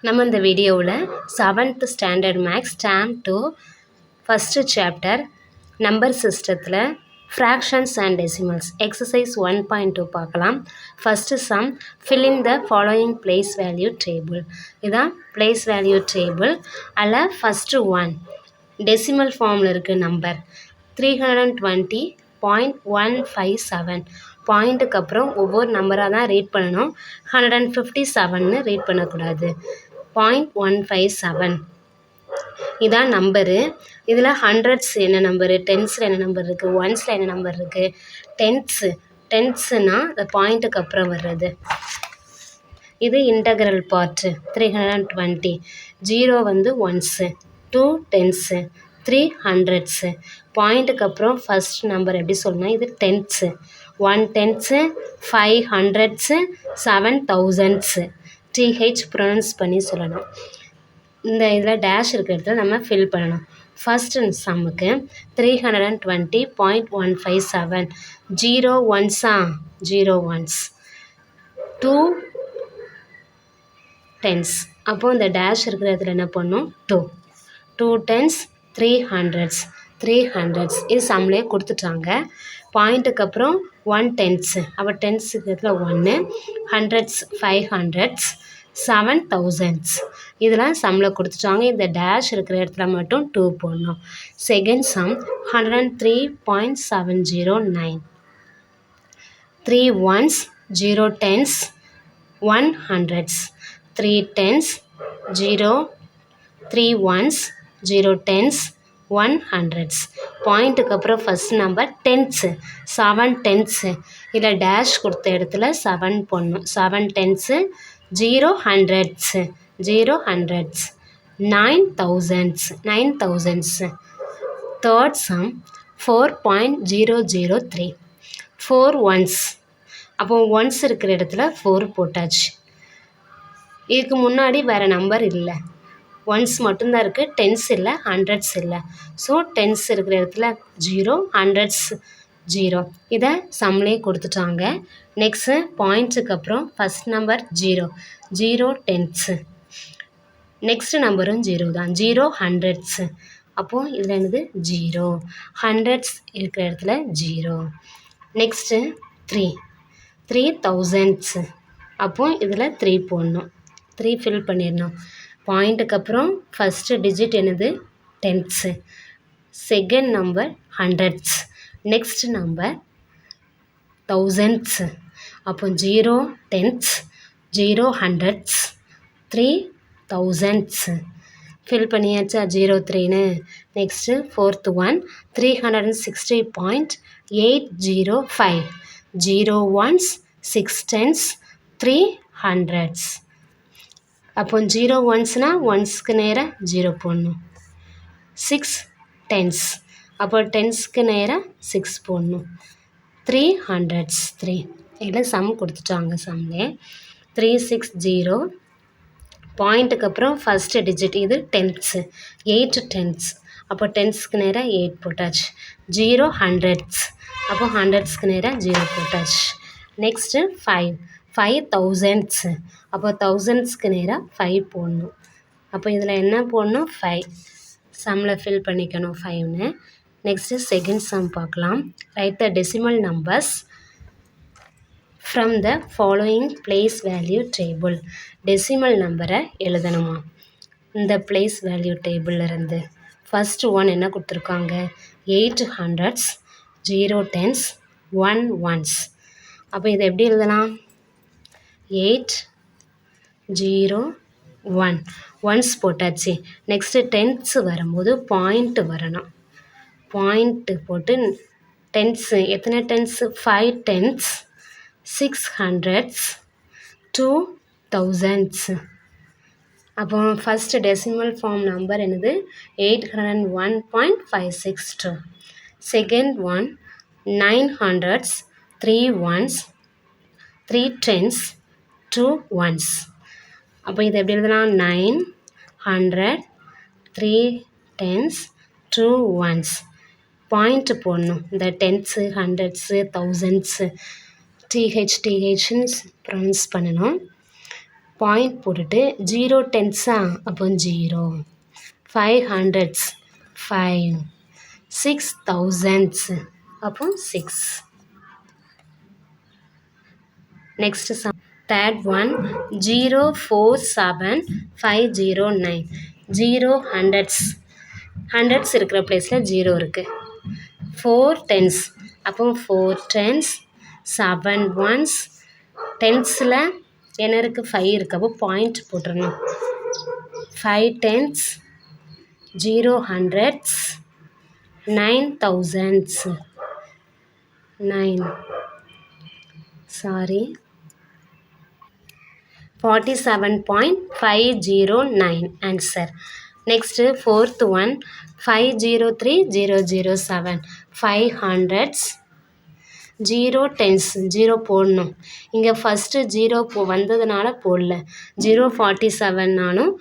நம்ம இந்த வீடியோவில் 7th standard maths term 2 first chapter number சிஸ்டத்தில் ஃப்ராக்ஷன்ஸ் அண்ட் டெசிமல்ஸ் எக்ஸசைஸ் 1.2 பார்க்கலாம். First sum fill in the following place value table. இதுதான் place value table. அதில் first 1 decimal ஃபார்மில் இருக்குது நம்பர் 320.157. பாயிண்ட்டுக்கு அப்புறம் ஒவ்வொரு நம்பராக தான் ரீட் பண்ணணும். 157ன்னு ரீட் பண்ணக்கூடாது. 0.157 இதான் நம்பரு. இதில் ஹண்ட்ரட்ஸ் என்ன நம்பரு, டென்ஸில் என்ன நம்பர் இருக்குது, ஒன்ஸில் என்ன நம்பர் இருக்குது. டென்ஸுனால் இந்த பாயிண்ட்டுக்கு அப்புறம் வர்றது. இது இன்டகரல் பார்ட்டு 320. 0 வந்து ஒன்ஸு, 2 டென்ஸு, 3 ஹண்ட்ரட்ஸு. பாயிண்ட்டுக்கு அப்புறம் ஃபஸ்ட் நம்பர் எப்படி சொல்லணும், இது tens, 1 tens, 5 hundreds, 7 thousands. TH pronounce பண்ணி சொல்லணும். இந்த இதில் டேஷ் இருக்கிற இடத்துல நம்ம ஃபில் பண்ணணும். ஃபஸ்ட் சம்முக்கு 320.157. 0 ஒன்ஸா, 0 ஒன்ஸ், 2 டென்ஸ். அப்போது இந்த டேஷ் இருக்கிற இடத்துல என்ன பண்ணணும், 2 டென்ஸ், 3 ஹண்ட்ரட்ஸ், 3 ஹண்ட்ரட்ஸ். இது சம்லேயே கொடுத்துட்டாங்க. பாயிண்ட்டுக்கு அப்புறம் 1 டென்ஸு, அப்போ டென்ஸ் இருக்கிறதுல 1, ஹண்ட்ரட்ஸ் 5 ஹண்ட்ரட்ஸ், 7 தௌசண்ட்ஸ். இதெல்லாம் சம்மில் கொடுத்துட்டாங்க. இந்த டேஷ் இருக்கிற இடத்துல மட்டும் 2 போடணும். Second sum 103.709. 3 ones, 0 tens, 1 hundreds, 3 tens, 3 ones, 0 tens, 1 hundreds. பாயிண்ட்டுக்கு அப்புறம் ஃபஸ்ட் நம்பர் டென்ஸு, 7 டென்ஸு. இதில் டேஷ் கொடுத்த இடத்துல 7 போடணும். 7 tens, 0 hundreds, 0 hundreds, 9 thousands, 9 thousands. Third sum 4.003. 4 ones, அப்போது ஒன்ஸ் இருக்கிற இடத்துல 4 போட்டாச்சு. இதுக்கு முன்னாடி வேறு நம்பர் இல்லை, ஒன்ஸ் மட்டும்தான் இருக்குது, டென்ஸ் இல்லை, ஹண்ட்ரட்ஸ் இல்லை. ஸோ டென்ஸ் இருக்கிற இடத்துல 0, ஹண்ட்ரட்ஸ் 0. இதை சம்லேயே கொடுத்துட்டாங்க. நெக்ஸ்ட்டு பாயிண்ட்ஸுக்கு அப்புறம் ஃபஸ்ட் நம்பர் 0 டென்ஸு. நெக்ஸ்ட் நம்பரும் 0 தான், 0 ஹண்ட்ரட்ஸு. அப்போது இதில் என்னது 0, ஹண்ட்ரட்ஸ் இருக்கிற இடத்துல 0. Next 3 thousands. அப்போது இதில் 3 போடணும், 3 ஃபில் பண்ணிடணும். பாயிண்ட்டுக்கு அப்புறம் ஃபஸ்ட்டு டிஜிட் என்னது tens, second number hundreds, next number thousands. அப்போ 0 டென்ஸ், 0 ஹண்ட்ரட்ஸ், 3 தௌசண்ட்ஸு. ஃபில் பண்ணியாச்சா 0 3ன்னு. Next fourth one 360.805. 0 ones, 6 tens, 3 hundreds. அப்போ 0 ஒன்ஸ்னால் ஒன்ஸ்க்கு நேராக 0 போடணும். 6 டென்ஸ், அப்போ டென்ஸ்க்கு நேராக 6 போடணும். 3 ஹண்ட்ரட்ஸ் 3. இதில் சம் கொடுத்துட்டாங்க சம்லே. 360. பாயிண்ட்டுக்கு அப்புறம் ஃபஸ்ட்டு டிஜிட் இது டென்ஸு, 8 டென்ஸ். அப்போ டென்ஸ்க்கு நேராக 8 போட்டாச்சு. 0 ஹண்ட்ரட்ஸ், அப்போ ஹண்ட்ரட்ஸ்க்கு நேராக 0 போட்டாச்சு. நெக்ஸ்ட்டு 5 தௌசண்ட்ஸு. அப்போ தௌசண்ட்ஸ்க்கு நேராக 5 போடணும். அப்போ இதில் என்ன போடணும், 5 சம்மில் ஃபில் பண்ணிக்கணும் 5ன்னு. நெக்ஸ்ட்டு செகண்ட் சம் பார்க்கலாம். Right the decimal numbers from the following place value table. Decimal நம்பரை எழுதணுமா இந்த பிளேஸ் வேல்யூ டேபிளிலேருந்து. ஃபஸ்ட்டு 1 என்ன கொடுத்துருக்காங்க, 8 ஹண்ட்ரட்ஸ், 0 டென்ஸ், 1 ஒன்ஸ். அப்போ இதை எப்படி எழுதலாம், 8 0 1 ஒன்ஸ் போட்டாச்சு. நெக்ஸ்ட்டு டென்ஸு வரும்போது பாயிண்ட்டு வரணும். பாயிண்ட்டு போட்டு டென்ஸு எத்தனை டென்ஸு, 5 டென்ஸ், 6 ஹண்ட்ரட்ஸ், 2 தௌசண்ட்ஸு. அப்போ ஃபஸ்ட்டு டெசிமல் ஃபார்ம் நம்பர் என்னது 801.562. Second one 9 hundreds, 3 ones, 3 tens, 2 ones. அப்போ இது எப்படி எழுதலாம், 900, 3 டென்ஸ், 2 ஒன்ஸ். பாயிண்ட்டு போடணும். இந்த டென்ஸு, ஹண்ட்ரட்ஸு, தௌசண்ட்ஸு டிஹெச்னு ப்ரொனவுன்ஸ் பண்ணணும். பாயிண்ட் போட்டுட்டு 0 டென்ஸா அப்போ 0, 5 ஹண்ட்ரட்ஸ் 5, 6 தௌசண்ட்ஸ் அப்போ 6. Next sum third one 047,509. 0 hundreds இருக்கிற பிளேஸில் 0 இருக்குது. 4 டென்ஸ் அப்போ 4 டென்ஸ் 7 ஒன்ஸ். டென்ஸில் என்ன இருக்குது 5 இருக்குது, அப்போ பாயிண்ட் போட்டுடணும். 5 tens 0 hundreds 9 thousands 9 47.509 answer. Next fourth one 503007. 5 hundreds 0 tens 0 போடணும். இங்கே ஃபஸ்ட்டு 0 வந்ததுனால போடல. 047னாலும்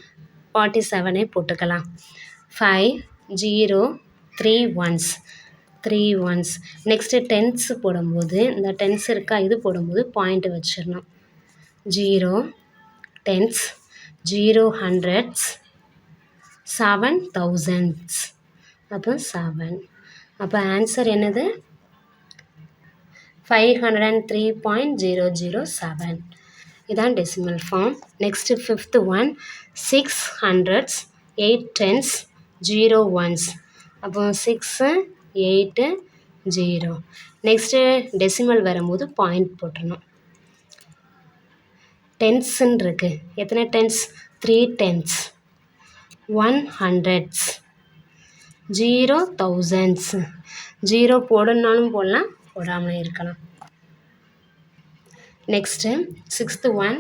47 போட்டுக்கலாம். 5 0 3 ஒன்ஸ் 3 ஒன்ஸ். நெக்ஸ்ட்டு டென்ஸ் போடும்போது இந்த டென்ஸ் இருக்கா, இது போடும்போது பாயிண்ட் வச்சிடணும். 0 டென்ஸ் 0 ஹண்ட்ரட்ஸ் 7 தௌசண்ட்ஸ் அப்போ 7. அப்போ ஆன்சர் என்னது 503.007. இதான் decimal form. Next fifth one 6 hundreds 8 tens 0 ones அப்போ 6 8 0. நெக்ஸ்ட்டு டெசிமல் வரும்போது பாயிண்ட் போட்டுடணும். டென்ஸுன்னு இருக்குது. எத்தனை டென்ஸ் 3 டென்ஸ் 1 ஹண்ட்ரட்ஸ் 0 தௌசண்ட்ஸ். 0 போடணுன்னாலும் போடலாம், போடாமலே இருக்கலாம். Next sixth one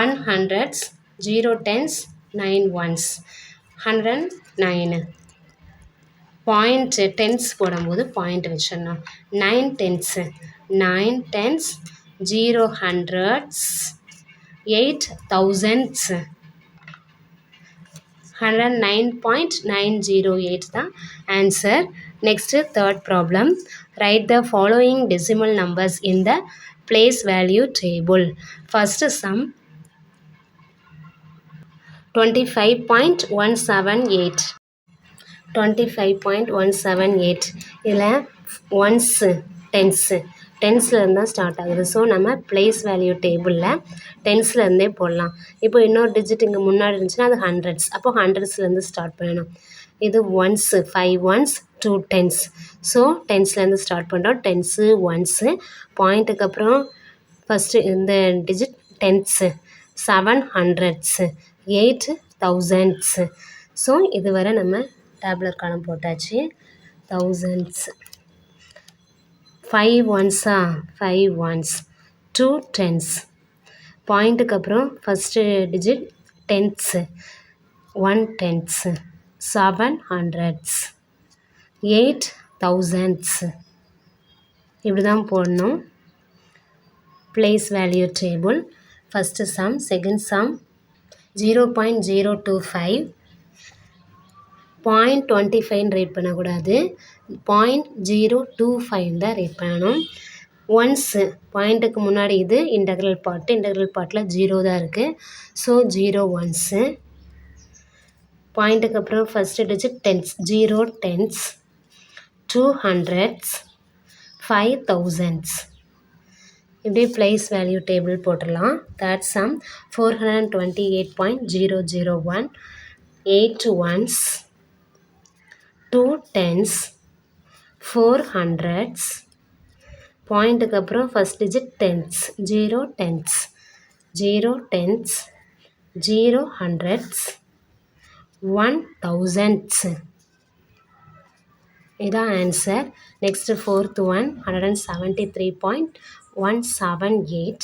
1 hundreds 0 tens 9 ones 109. Point tens போடும்போது பாயிண்ட் வச்சிடணும். 9 டென்ஸு 9 டென்ஸ் 0 ஹண்ட்ரட்ஸ் 8 தௌசண்ட்ஸ் 109.908 தான் answer. Next third problem right the following decimal numbers in the place value table. First sum 25.178. 25.178 இதில் once டென்ஸ்லேருந்து தான் start ஆகுது. So நம்ம place value டேபிளில் டென்ஸ்லேருந்தே போடலாம். இப்போ இன்னொரு டிஜிட் இங்கே முன்னாடி இருந்துச்சுன்னா அது ஹண்ட்ரட்ஸ், அப்போ ஹண்ட்ரட்ஸ்லேருந்து ஸ்டார்ட் பண்ணணும். இது ஒன்ஸு 5 ஒன்ஸ் 2 டென்ஸ். ஸோ டென்ஸ்லேருந்து ஸ்டார்ட் பண்ணுறோம். டென்ஸு ஒன்ஸு பாயிண்ட்டுக்கு அப்புறம் ஃபஸ்ட்டு இந்த digit tens 7 hundreds 8 thousands. So இதுவரை நம்ம டேப்லர் காலம் போட்டாச்சு. தௌசண்ட்ஸ் 5 ஒன்ஸா 5 ஒன்ஸ் 2 டென்ஸ் பாயிண்ட்டுக்கு அப்புறம் first digit tens 1 tens 7 hundreds 8 தௌசண்ட்ஸு. இப்படி தான் போடணும். Place value table. First some, second sum 0.025. 0.25 rate பண்ணக்கூடாது, 0.025 தான் ரேட் பண்ணணும். ஒன்ஸு பாயிண்ட்டுக்கு முன்னாடி இது இன்டெக்ரல் பார்ட்டில் 0 தான் இருக்குது. So 0 ones. பாயிண்ட்டுக்கு அப்புறம் first digit tens 0 tens 2 hundreds 5 thousands. இப்படி பிளேஸ் வேல்யூ டேபிள் போட்டுடலாம். Third sum 428.001. 8 ones 2 tens 4 hundreds பாயிண்ட்டுக்கு அப்புறம் first digit tens 0 tens 0 tens 0 hundreds 1 thousands. இதான் answer. Next fourth one 173.178.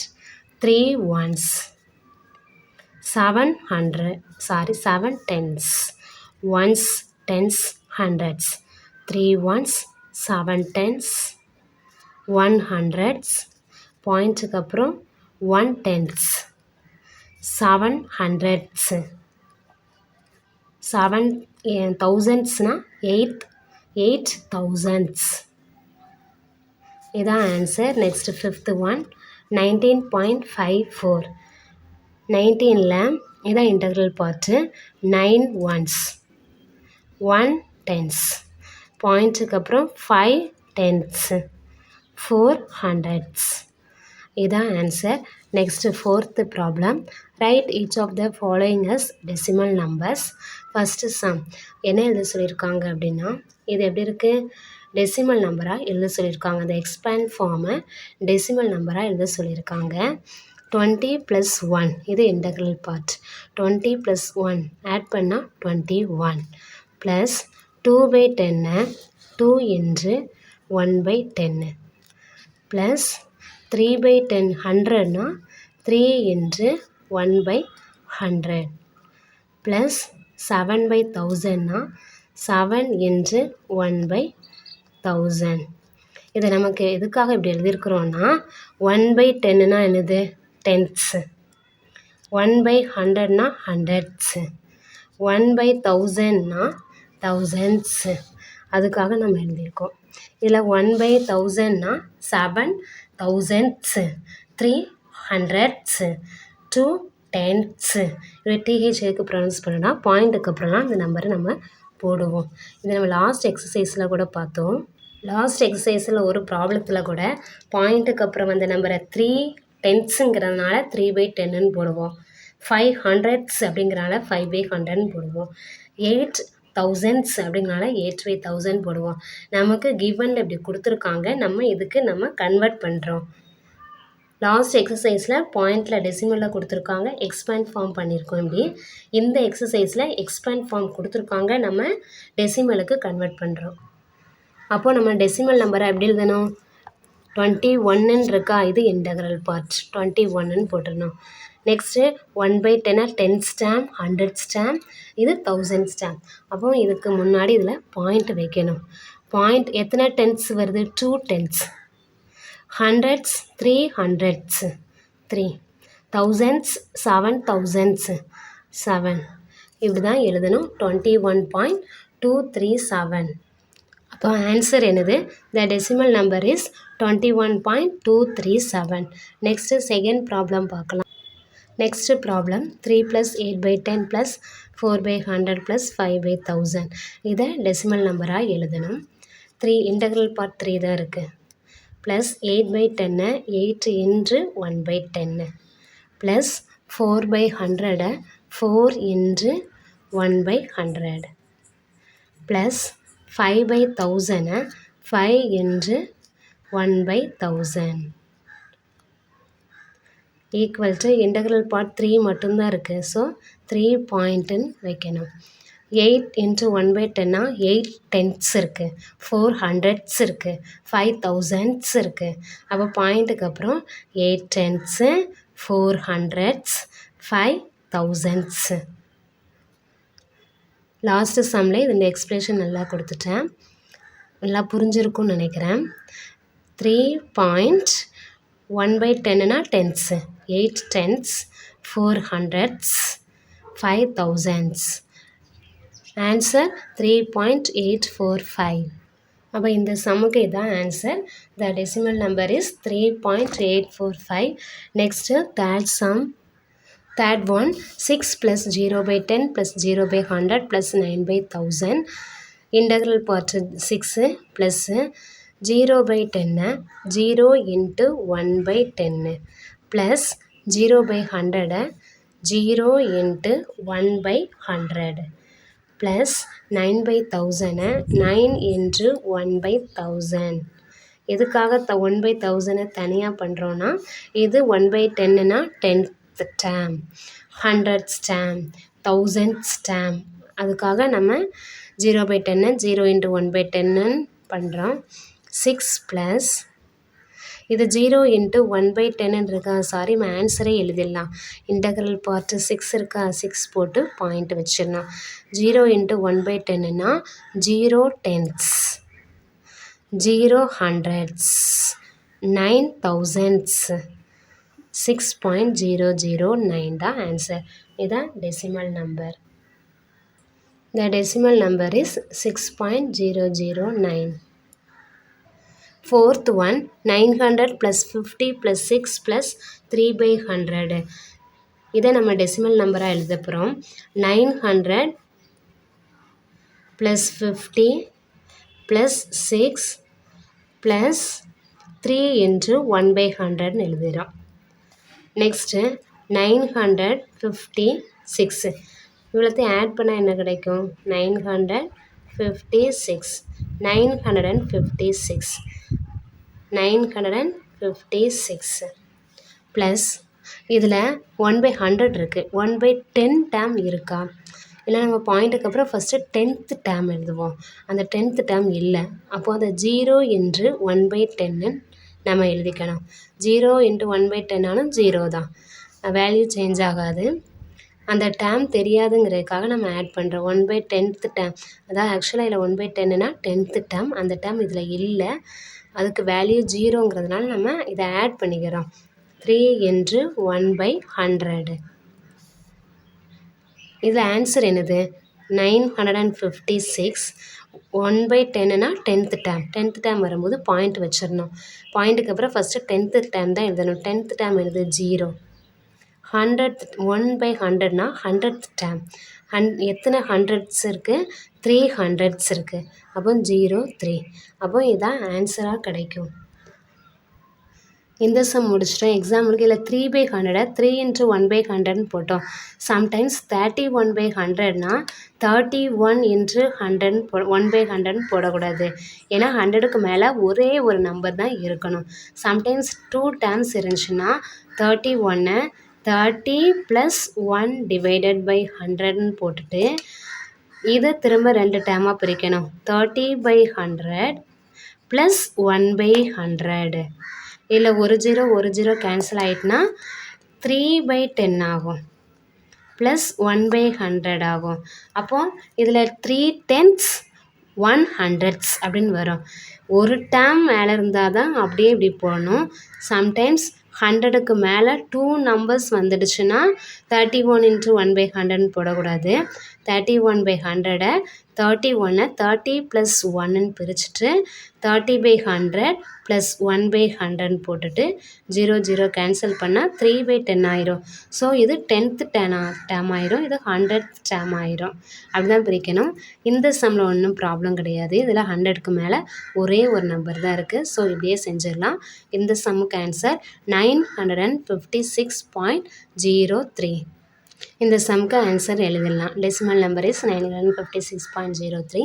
3 ones 7 tens ones tens hundreds 3 ones 7 tens 1 hundreds பாயிண்ட்ஸுக்கு அப்புறம் 1 tens 7 hundreds 7 தௌசண்ட்ஸ்னால் 8 thousands. இதான் answer. Next fifth one 19.54. 19ல் இதான் integral part. 9 ones, 1 tens, பாயிண்ட்டுக்கு அப்புறம் 5 tenths, 4 hundredths. இதான் answer. Next fourth problem. Write each of the following as decimal numbers. First sum என்ன எழுத சொல்லியிருக்காங்க அப்படின்னா, இது எப்படி இருக்குது, டெசிமல் நம்பராக எழுத சொல்லியிருக்காங்க. அந்த எக்ஸ்பேண்ட் ஃபார்மை டெசிமல் நம்பராக எழுத சொல்லியிருக்காங்க. 20 + 1 இது இன்டெக்ரல் பார்ட். 20 + 1 ஆட் பண்ணால் 21 ப்ளஸ் 2/10 2 × 1/10 ப்ளஸ் 3/10 100னா 3 × 1/100 ப்ளஸ் 7/1000னா 7 × 1/1000. இதை நமக்கு எதுக்காக இப்படி எழுதியிருக்கிறோன்னா, 1/10னா என்னது, டென்த்ஸு, 1/100னா ஹண்ட்ரட்ஸு, 1/1000னா தௌசண்ட்ஸு, அதுக்காக நம்ம எழுதியிருக்கோம். இதில் 1/1000னா 7 thousands, 3 hundredths, 2 tenths. இதை டிஹெச்க்கு ப்ரொனவுன்ஸ் பண்ணனா பாயிண்ட்டுக்கு அப்புறம்லாம் இந்த நம்பரை நம்ம போடுவோம். இதை நம்ம லாஸ்ட் எக்ஸசைஸில் கூட பார்த்தோம். லாஸ்ட் எக்ஸசைஸில் ஒரு ப்ராப்ளத்தில் கூட பாயிண்ட்டுக்கு அப்புறம் வந்த நம்பரை 3 tenthsங்கிறதுனால 3/10ன்னு போடுவோம். 5 hundredths அப்படிங்கிறனால 5/100ன்னு போடுவோம். 8 thousands அப்படிங்கிறனால 8/1000 போடுவோம். நமக்கு கிவனில் இப்படி கொடுத்துருக்காங்க, நம்ம இதுக்கு நம்ம கன்வெர்ட் பண்ணுறோம். லாஸ்ட் எக்ஸசைஸில் பாயிண்டில் டெசிமலில் கொடுத்துருக்காங்க, எக்ஸ்பேண்ட் ஃபார்ம் பண்ணியிருக்கோம். இப்படி இந்த எக்ஸசைஸில் எக்ஸ்பேண்ட் ஃபார்ம் கொடுத்துருக்காங்க, நம்ம டெசிமலுக்கு கன்வெர்ட் பண்ணுறோம். அப்போது நம்ம டெசிமல் நம்பரை எப்படி எழுதணும், 21ன்னு இருக்கா, இது இன்டெக்ரல் பார்ட் 21ன்னு போட்டுடணும். நெக்ஸ்ட்டு 1/10 10 ஸ்டாம்ப், 100 ஸ்டாம்ப், இது 1000 ஸ்டாம்ப். அப்போ இதுக்கு முன்னாடி இதில் பாயிண்ட் வைக்கணும். பாயிண்ட் எத்தனை டென்த்ஸ் வருது, 2 tenths. Hundreds 3 hundredths 3, thousands 7 thousands 7. இப்படி தான் எழுதணும். 21.237. அப்போ ஆன்சர் என்னது, the decimal number is 21.237. Next second problem பார்க்கலாம். Next problem 3 + 8/10 + 4/100 + 5/1000. இதை டெசிமல் நம்பராக எழுதணும். 3 இன்டெக்ரல் பார்ட் 3 தான் இருக்குது. Plus 8/10 8 × 1/10 plus 4/100 4 × 1/100 plus 5/1000 5 × 1/1000 equal to integral part 3 மட்டும்தான் இருக்குது. ஸோ 3 பாயிண்ட்டுன்னு வைக்கணும். 8 × 1/10னா 8 tenths இருக்குது, 4 hundredths இருக்குது, 5 thousands இருக்குது. அப்போ பாயிண்ட்டுக்கு அப்புறம் 8 tenths, 4 hundredths, 5 thousands. லாஸ்ட்டு சம்மில் இந்த எக்ஸ்பிரஷன் நல்லா கொடுத்துட்டேன், நல்லா புரிஞ்சிருக்கும்னு நினைக்கிறேன். 3.1/10னா tenths, 8 tenths, 4 hundredths, 5 thousands. Answer 3.845. அப்போ இந்த சம்முக்கு இதுதான் answer. The decimal number is 3.845. Next third sum. Third one 6 + 0/10 + 0/100 + 9/1000. Integral part 6 plus 0/10 0 × 1/10 plus 0/100 0 × 1/100 plus 9/1000 9 × 1/1000. எதுக்காக 1/1000 தனியாக பண்ணுறோன்னா, இது 1/10னா 10th term, 100th term, 1000th term. அதுக்காக நம்ம 0/10 0 × 1/10ன்னு பண்ணுறோம். 6 ப்ளஸ் இது 0 × 1/10 இருக்கா, சாரி நம்ம ஆன்சரே எழுதிடலாம். இன்டெக்ரல் பார்ட்டு 6 இருக்கா, 6 போட்டு பாயிண்ட் வச்சிடலாம். 0 × 1/10னா 0 tenths, 0 hundredths, 9 thousands, 6.009 தான் ஆன்சர். இதுதான் decimal number. The decimal number is 6.009. Fourth one, 900 + 50 + 6 + 3/100. இதை நம்ம டெசிமல் நம்பராக எழுத போகிறோம். 900 + 50 + 6 + 3 × 1/100 எழுதுகிறோம். நெக்ஸ்ட்டு 956 இவ்வளோத்தையும் ஆட் பண்ணால் என்ன கிடைக்கும்? 956 ப்ளஸ் இதில் 1/100 இருக்குது. 1/10 டேர்ம் இருக்கா? இல்லை நம்ம பாயிண்ட்டுக்கு அப்புறம் ஃபஸ்ட்டு 10th டேர்ம் எழுதுவோம். அந்த 10th டேர்ம் இல்லை. அப்போது அதை 0 × 1/10 நம்ம எழுதிக்கணும். 0 × 1/10 ஆனும் 0 தான், வேல்யூ சேஞ்ச் ஆகாது. அந்த டேர்ம் தெரியாதுங்கிறதுக்காக நம்ம ஆட் பண்ணுறோம். 1/10th டேர்ம், அதாவது ஆக்சுவலாக இதில் 1/10னா 10th டேர்ம், அந்த டேர்ம் இதில் இல்லை. அதுக்கு வேல்யூ 0ங்கிறதுனால நம்ம இதை ஆட் பண்ணிக்கிறோம். 3 × 1/100. இதில் ஆன்சர் என்னது? 956. 1/10னா 10th டேர்ம். 10th டேர்ம் வரும்போது பாயிண்ட் வச்சிடணும். பாயிண்ட்டுக்கு அப்புறம் ஃபஸ்ட்டு 10th டேர்ம் தான் எழுதணும். 10th டேர்ம் எழுது 0. 1/100னா 100th டேர்ம். எத்தனை ஹண்ட்ரட்ஸ் இருக்குது? 3 ஹண்ட்ரட்ஸ் இருக்குது. அப்போ 0 3. அப்போ இதான் ஆன்சராக கிடைக்கும். இந்த சம் முடிச்சிட்டோம். எக்ஸாம்பிளுக்கு இல்லை 3/100 3 × 1/100 போட்டோம். சம்டைம்ஸ் 31/100னா 31 × 100 போடக்கூடாது. ஏன்னா 100க்கு மேலே ஒரே ஒரு நம்பர் தான் இருக்கணும். சம்டைம்ஸ் 2 டேர்ம்ஸ் இருந்துச்சுன்னா 31 30 + 1/100 போட்டுட்டு இதை திரும்ப 2 டேர்மாக பிரிக்கணும். 30/100 + 1/100. இல்லை ஒரு 0 கேன்சல் ஆகிட்டுனா 3/10 ஆகும் ப்ளஸ் 1/100 ஆகும். அப்போது இதில் 3/10 1/100 அப்படின்னு வரும். ஒரு டேர்ம் மேலே இருந்தால் தான் அப்படியே இப்படி போடணும். சம்டைம்ஸ் 100க்கு மேலே 2 நம்பர்ஸ் வந்துடுச்சுன்னா 31 × 1/100 போடக்கூடாது. 31/100 31 30 + 1 பிரிச்சுட்டு 30/100 + 1/100 போட்டுட்டு 0 கேன்சல் பண்ணால் 3/10 ஆயிரும். ஸோ இது 10th டேர்ம் ஆயிரும், இது 100th டேர்ம் ஆயிரும். அப்படி தான் பிரிக்கணும். இந்த சம்மில் ஒன்றும் ப்ராப்ளம் கிடையாது. இதில் 100க்கு மேலே ஒரே ஒரு நம்பர் தான் இருக்குது. ஸோ இப்படியே செஞ்சிடலாம். இந்த சம்முக்கு ஆன்சர் 956.03. இந்த சம்க்கு ஆன்சர் எழுதிடலாம். Decimal number is 956.03.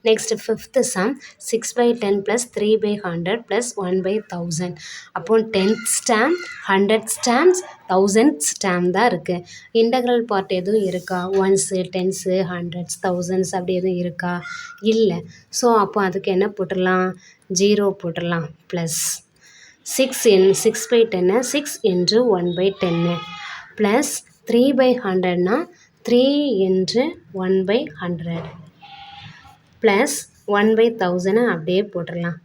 Next 5th sum 6/10 + 3/100 + 1/1000. அப்போ 10th term 100th terms 1000th term தான் இருக்குது. இன்டெக்ரல் பார்ட் எதுவும் இருக்கா? 1s 10s 100s 1000s அப்படி எதுவும் இருக்கா? இல்லை. ஸோ அப்போ அதுக்கு என்ன போட்டுடலாம்? 0 போட்டுடலாம். ப்ளஸ் 6/10 6 × 1/10 ப்ளஸ் 3/100னா 3 × 1/100 ப்ளஸ் 1/1000 அப்படியே போட்டுடலாம்.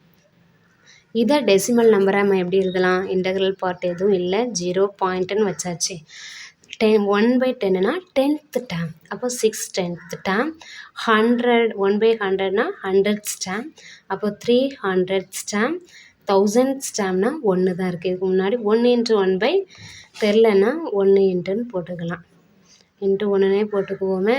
இதை டெசிமல் நம்பரை நம்ம எப்படி எழுதலாம்? இன்டெக்ரல் பார்ட் எதுவும் இல்லை, 0 பாயிண்ட்டுன்னு வச்சாச்சு. 1/10னா 10th டேர்ம். அப்போ 6 10th டேர்ம். 1/100னா 100th term. அப்போ 3 100th டேர்ம். 1000th டேர்ம்னா 1 தான் இருக்குது. இதுக்கு முன்னாடி 1 × 1 தெரிலன்னா 1 × போட்டுக்கலாம். இன்ட்டு 1னே போட்டுக்குவோமே.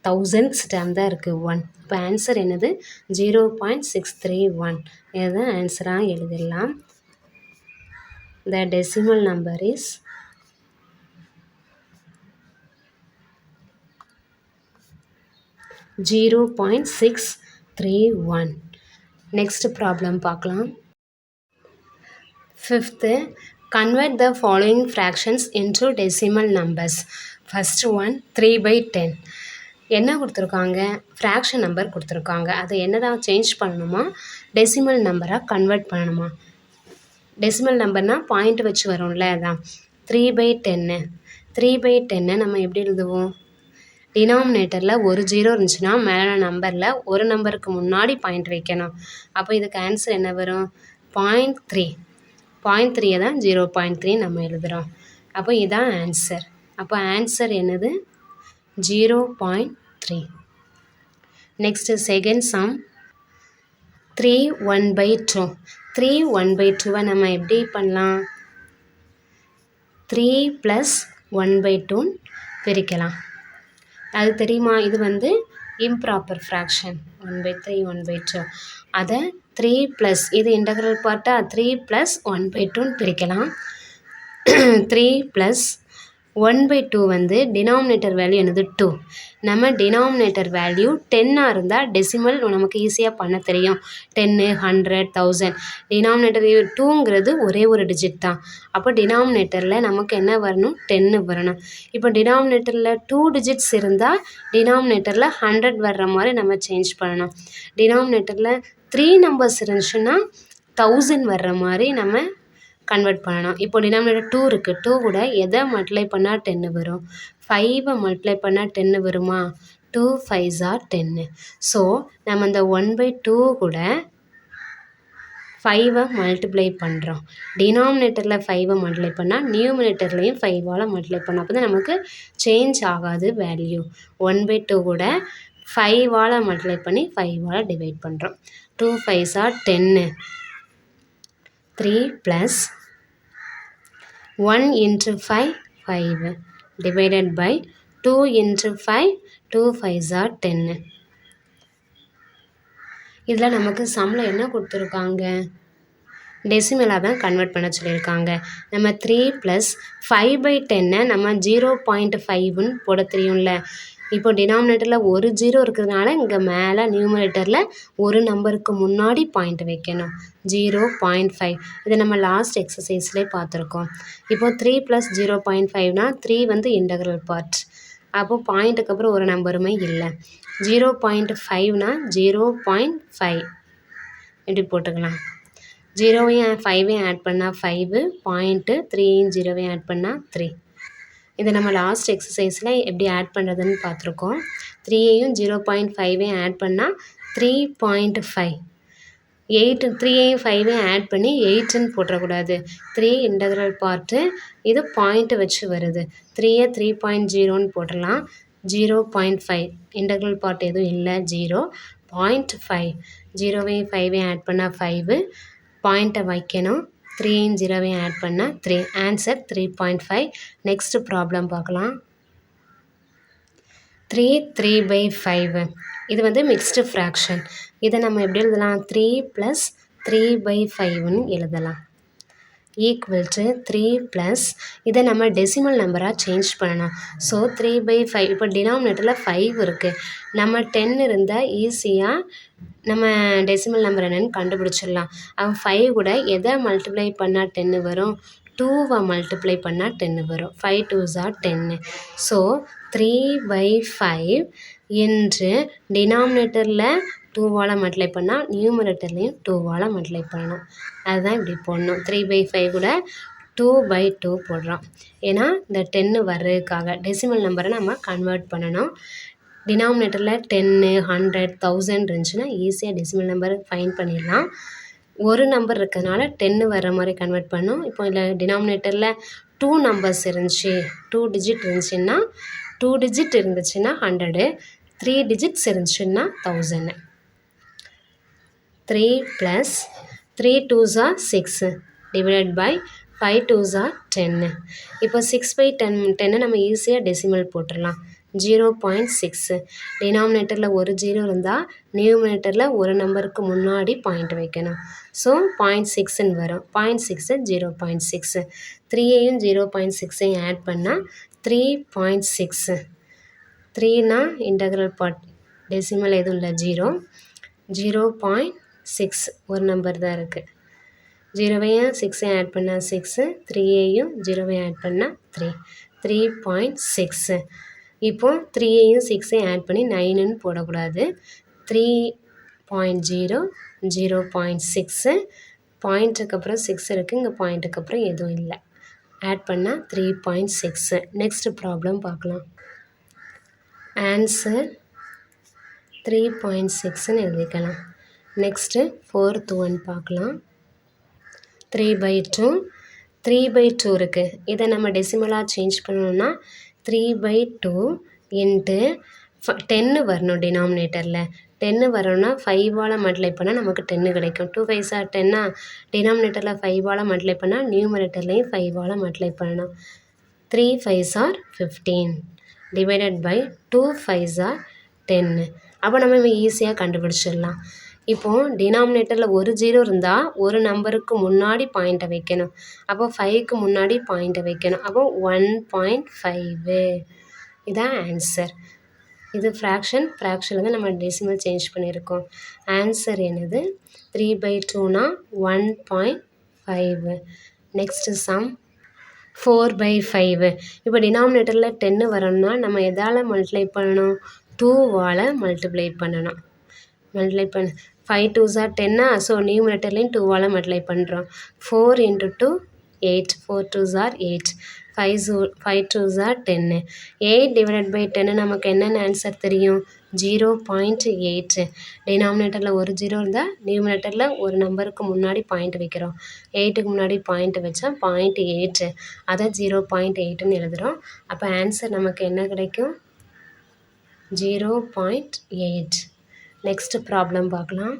1000th டேர்ம் தான் இருக்குது 1. இப்போ ஆன்சர் என்னது? 0.631. இதுதான் ஆன்சராக எழுதிடலாம். The decimal number is 0.631. Next problem பார்க்கலாம். 5th, convert the following fractions into decimal numbers. First one 3/10. என்ன கொடுத்துருக்காங்க? ஃப்ராக்ஷன் நம்பர் கொடுத்துருக்காங்க. அதை என்னதான் சேஞ்ச் பண்ணணுமா, டெசிமல் நம்பராக கன்வெர்ட் பண்ணணுமா? டெசிமல் நம்பர்னால் பாயிண்ட் வச்சு வரும்ல, அதான் 3/10. 3/10 நம்ம எப்படி எழுதுவோம்? டினாமினேட்டரில் ஒரு 0 இருந்துச்சுன்னா மேலே நம்பரில் ஒரு நம்பருக்கு முன்னாடி பாயிண்ட் வைக்கணும். அப்போ இதுக்கு ஆன்சர் என்ன வரும்? 0.3. 0.3 தான் 0.3 நம்ம எழுதுகிறோம். அப்போ இதுதான் ஆன்சர். அப்போ ஆன்சர் என்னது? 0.3. Next second some 3 1/2. 3 1/2 நம்ம எப்படி பண்ணலாம்? 3 + 1/2 பிரிக்கலாம். அது தெரியுமா? இது வந்து இம்ப்ராப்பர் ஃப்ராக்ஷன் 1/3 1/2. அதை 3 + இது இன்டெக்ரல் பார்ட்டா 3 + 1/2 பிரிக்கலாம். 3 + 1/2 வந்து டினாமினேட்டர் வேல்யூ என்னது 2. நம்ம டினாமினேட்டர் வேல்யூ 10 இருந்தால் டெசிமல் நமக்கு ஈஸியாக பண்ண தெரியும். 10 100 1000. டினாமினேட்டர் 2ங்கிறது ஒரே ஒரு டிஜிட் தான். அப்போ டினாமினேட்டரில் நமக்கு என்ன வரணும்? 10 வரணும். இப்போ டினாமினேட்டரில் 2 டிஜிட்ஸ் இருந்தால் டினாமினேட்டரில் 100 வர்ற மாதிரி நம்ம சேஞ்ச் பண்ணணும். டினாமினேட்டரில் 3 நம்பர்ஸ் இருந்துச்சுன்னா 1000 வர்ற மாதிரி நம்ம கன்வெர்ட் பண்ணணும். இப்போ டினாமினேட்டர் 2 இருக்குது. 2 கூட எதை மல்டிப்ளை பண்ணால் 10 வரும்? 5 மல்டிப்ளை பண்ணால் 10 வருமா? 2 5s are 10. ஸோ நம்ம இந்த 1/2 கூட 5 மல்டிப்ளை பண்ணுறோம். டினாமினேட்டரில் 5 மல்டிப்ளை பண்ணால் நியூமினேட்டர்லேயும் 5ஆல் மல்டிப்ளை பண்ணோம். அப்போ தான் நமக்கு சேஞ்ச் ஆகாது வேல்யூ. 1/2 கூட 5ஆல் மல்டிப்ளை பண்ணி 5ஆல் டிவைட் பண்ணுறோம். 2 5s are 10. 3 + 1 × 5 5 divided by 2 × 5 2 5s are 10. இதில் நமக்கு சம்மில் என்ன கொடுத்துருக்காங்க? டெசிமலாக தான் கன்வெர்ட் பண்ண சொல்லியிருக்காங்க. நம்ம 3 + 5/10 நம்ம 0.5ன்னு போட தெரியும்ல. இப்போ டினாமினேட்டரில் ஒரு 0 இருக்கிறதுனால இங்கே மேலே நியூமரேட்டரில் ஒரு நம்பருக்கு முன்னாடி பாயிண்ட் வைக்கணும். 0.5. இதை நம்ம லாஸ்ட் எக்ஸசைஸ்லேயே பார்த்துருக்கோம். இப்போ 3 + 0.5னா 3 வந்து இன்டெக்ரல் பார்ட். அப்போது பாயிண்ட்டுக்கு அப்புறம் ஒரு நம்பருமே இல்லை. 0.5னா 0.5 இப்படி போட்டுக்கலாம். 0வையும் 5வையும் ஆட் பண்ணால் 5, பாயிண்ட்டு 3யும் 0வையும் ஆட் பண்ணால் 3. இதை நம்ம லாஸ்ட் எக்ஸசைஸில் எப்படி ஆட் பண்ணுறதுன்னு பார்த்துருக்கோம். 3யையும் 0.5வையும் ஆட் பண்ணால் 3.5. 8 3யையும் 5வையும் ஆட் பண்ணி 8ன்னு போட்டுறக்கூடாது. 3 இன்டெக்ரல் பார்ட்டு, இது பாயிண்ட்டு வச்சு வருது. 3யை 3.0ன்னு போட்டுடலாம். 0.5 இன்டெக்ரல் பார்ட் எதுவும் இல்லை, 0. 0.5 0வையும் 5வையும் ஆட் பண்ணால் 5, பாயிண்ட்டை வைக்கணும். 3யும் 0வையும் ஆட் பண்ணால் 3. ஆன்சர் 3.5. நெக்ஸ்ட் ப்ராப்ளம் பார்க்கலாம். 3 3/5. இது வந்து மிக்ஸ்டு ஃப்ராக்ஷன். இதை நம்ம எப்படி எழுதலாம்? 3 + 3/5ன்னு எழுதலாம். ஈக்குவல் டு 3 + இதை நம்ம டெசிமல் நம்பராக சேஞ்ச் பண்ணணும். ஸோ 3/5. இப்போ டினாமினேட்டரில் 5 இருக்குது. நம்ம 10 இருந்தால் ஈஸியாக நம்ம டெசிமல் நம்பர் என்னென்னு கண்டுபிடிச்சிடலாம். அவன் 5 கூட எதை மல்டிப்ளை பண்ணால் 10 வரும்? 2வை மல்டிப்ளை பண்ணால் 10 வரும். 5 2s are 10. ஸோ 3/5 என்று டினாமினேட்டரில் 2வால் மல்டிப்ளை பண்ணால் நியூமரேட்டர்லேயும் 2வால் மல்டிப்ளை பண்ணணும். அதுதான் இப்படி போடணும். 3/5 கூட 2/2 போடுறோம். ஏன்னா இந்த 10 வர்றதுக்காக டெசிமல் நம்பரை நம்ம கன்வெர்ட் பண்ணணும். டினாமினேட்டரில் 10 100 1000 இருந்துச்சுன்னா ஈஸியாக டெசிமல் நம்பர் ஃபைண்ட் பண்ணிடலாம். ஒரு நம்பர் இருக்கிறதுனால 10 வர்ற மாதிரி கன்வெர்ட் பண்ணோம். இப்போ இதில் டினாமினேட்டரில் 2 நம்பர்ஸ் இருந்துச்சு, 2 டிஜிட் இருந்துச்சுன்னா 2 டிஜிட் இருந்துச்சுன்னா 100, 3 டிஜிட்ஸ் இருந்துச்சுன்னா 1000. 3 + 3 2s are 6 divided by 5 2s are 10. இப்போ 6/10 நம்ம ஈஸியாக டெசிமல் போட்டுடலாம். 0.6. டினாமினேட்டரில் ஒரு 0 இருந்தால் நியூமினேட்டரில் ஒரு நம்பருக்கு முன்னாடி பாயிண்ட் வைக்கணும். ஸோ 0.6ன்னு வரும். 0.6 0.6. 3யையும் 0.6ஐயும் ஆட் பண்ணால் 3.6. 3னா இன்டெக்ரல் பார்ட், டெசிமல் எதுவும் இல்லை, 0. 0.6 ஒரு நம்பர் தான் இருக்குது. 0வையும் 6ஐயும் ஆட் பண்ணால் 6, 3யையும் 0வையும் ஆட் பண்ணால் 3. 3.6. இப்போ 3யையும் 6ஐயும் ஆட் பண்ணி 9ன்னு போடக்கூடாது. 3.0 0.6. பாயிண்ட்டுக்கு அப்புறம் 6 இருக்குது, இங்கே பாயிண்ட்டுக்கு அப்புறம் எதுவும் இல்லை. ஆட் பண்ணால் 3.6. நெக்ஸ்ட் ப்ராப்ளம் பார்க்கலாம். ஆன்சர் 3.6ன்னு எழுதிக்கலாம். நெக்ஸ்ட்டு 4th one பார்க்கலாம். 3/2. 3/2 இருக்குது. இதை நம்ம டெசிமலாக சேஞ்ச் பண்ணணும்னா 3/2 இன்ட்டு 10 வரணும். டினாமினேட்டரில் 10 வரணும்னா 5ஆல் மல்டிப்ளை பண்ணால் நமக்கு 10 கிடைக்கும். 2 5s are 10. டினாமினேட்டரில் 5ஆல் மல்டிப்ளை பண்ணால் நியூமரேட்டர்லேயும் 5ஆல் மல்டிப்ளை பண்ணணும். 3 5s are 15 divided by 2 5s are 10. அப்போ நம்ம ஈஸியாக கண்டுபிடிச்சிடலாம். இப்போது டினாமினேட்டரில் ஒரு 0 இருந்தால் ஒரு நம்பருக்கு முன்னாடி பாயிண்ட்டை வைக்கணும். அப்போ 5க்கு முன்னாடி பாயிண்ட்டை வைக்கணும். அப்போ 1.5 இதான் ஆன்சர். இது ஃப்ராக்ஷன்லேருந்து நம்ம டெசிமல் சேஞ்ச் பண்ணியிருக்கோம். ஆன்சர் என்னது 3/2னா 1.5. Next some 4/5. இப்போ டினாமினேட்டரில் 10 வரணும்னா நம்ம எதால் மல்டிப்ளை பண்ணணும்? 2வால் மல்டிப்ளை பண்ணணும். 5 2s are 10. ஸோ நியூமினேட்டர்லையும் 2வால் மல்டிப்ளை பண்ணுறோம். 4 × 2 8. 4 2s are 8. 5 2s are 10. 8 divided by 10 நமக்கு என்னென்ன ஆன்சர் தெரியும்? 0.8. டினாமினேட்டரில் ஒரு 0 இருந்தால் நியூமினேட்டரில் ஒரு நம்பருக்கு முன்னாடி பாயிண்ட் வைக்கிறோம். 8க்கு முன்னாடி பாயிண்ட் வச்சா 0.8. அதை 0.8ன்னு எழுதுகிறோம். அப்போ ஆன்சர் நமக்கு என்ன கிடைக்கும்? 0.8. நெக்ஸ்ட் ப்ராப்ளம் பார்க்கலாம்.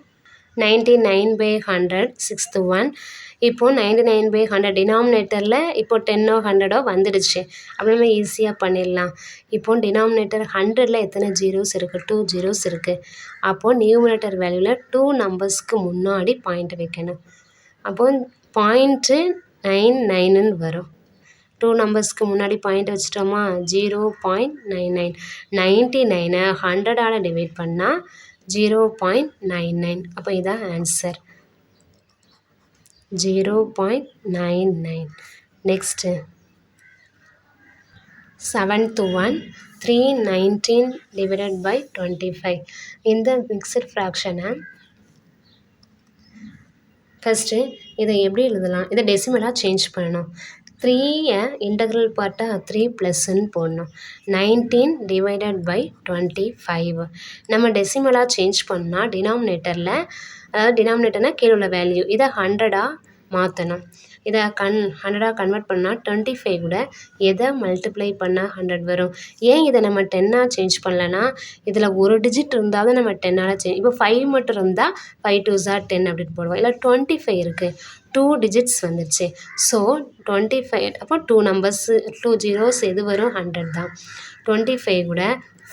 99/100 6th one. இப்போது 99/100 டினாமினேட்டரில் இப்போது 10ஓ 100ஓ வந்துடுச்சு. அப்படி நம்ம ஈஸியாக பண்ணிடலாம். இப்போது டினாமினேட்டர் 100ல் எத்தனை ஜீரோஸ் இருக்குது? 2 ஜீரோஸ் இருக்குது. அப்போது நியூமினேட்டர் வேல்யூவில் 2 நம்பர்ஸ்க்கு முன்னாடி பாயிண்ட் வைக்கணும். அப்போது 0.99ன்னு வரும். 2 நம்பர்ஸ்க்கு முன்னாடி பாயிண்ட் வச்சிட்டோமா? 0.99. 99 100ஆல் டிவைட் பண்ணால் 0.99. அப்போ இதான் answer 0.99. Next 7th one 319 divided by 25. இந்த மிக்சட் ஃப்ராக்ஷனை ஃபஸ்ட்டு இதை எப்படி எழுதலாம்? இதை டெசிமலாக சேஞ்ச் பண்ணணும். 3 இன்டெக்ரல் பார்ட்டாக 3 +ன்னு போடணும். 19 divided by 25. நம்ம டெசிமலாக சேஞ்ச் பண்ணால் டினாமினேட்டரில், அதாவது டினாமினேட்டர்னால் கீழே உள்ள வேல்யூ, இதை 100ஆக மாற்றணும். இதை 100ஆக கன்வெர்ட் பண்ணால் 25 கூட எதை மல்டிப்ளை பண்ணால் 100 வரும். ஏன் இதை நம்ம 10ஆக சேஞ்ச் பண்ணலன்னா, இதில் ஒரு டிஜிட் இருந்தால் தான் நம்ம 10ஆல் சேஞ்ச். இப்போ 5 மட்டும் இருந்தால் 5 2s are 10 அப்படின்னு போடுவோம். இல்லை 25 இருக்குது, 2 டிஜிட்ஸ் வந்துடுச்சு. ஸோ 25 அப்போ 2 நம்பர்ஸு 2 ஜீரோஸ் எது வரும்? 100 தான். 25 கூட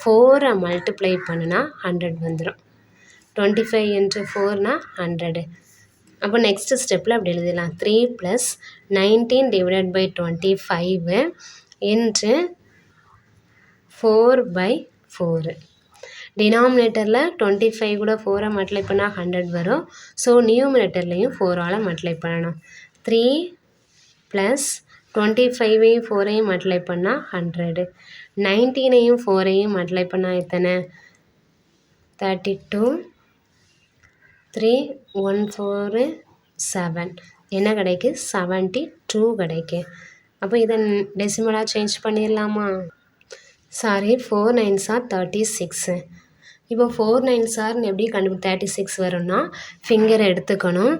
4 மல்டிப்ளை பண்ணுனா 100 வந்துடும். 25 × 4னா 100. அப்போ நெக்ஸ்ட் ஸ்டெப்பில் அப்படி எழுதிடலாம். 3 + 19 divided by 25 × 4/4. டினாமினேட்டரில் 25 கூட 4 மல்டிப்ளை பண்ணால் 100 வரும். ஸோ நியூமினேட்டர்லையும் 4ஆல் மல்டிப்ளை பண்ணணும். 3 + 25ஐயும் 4ஐயும் மல்டிப்ளை பண்ணால் 100. 19ஐயும் 4ஐயும் மல்டிப்ளை பண்ணால் எத்தனை? 32. 3 1 4 7. என்ன கிடைக்கு? 72 கிடைக்கு. அப்போ இதை டெசிமலாக சேஞ்ச் பண்ணிடலாமா? Sorry, 4 9s are 36. இப்போ 4 9s are எப்படி 36 வரும்னா, ஃபிங்கரை எடுத்துக்கணும்,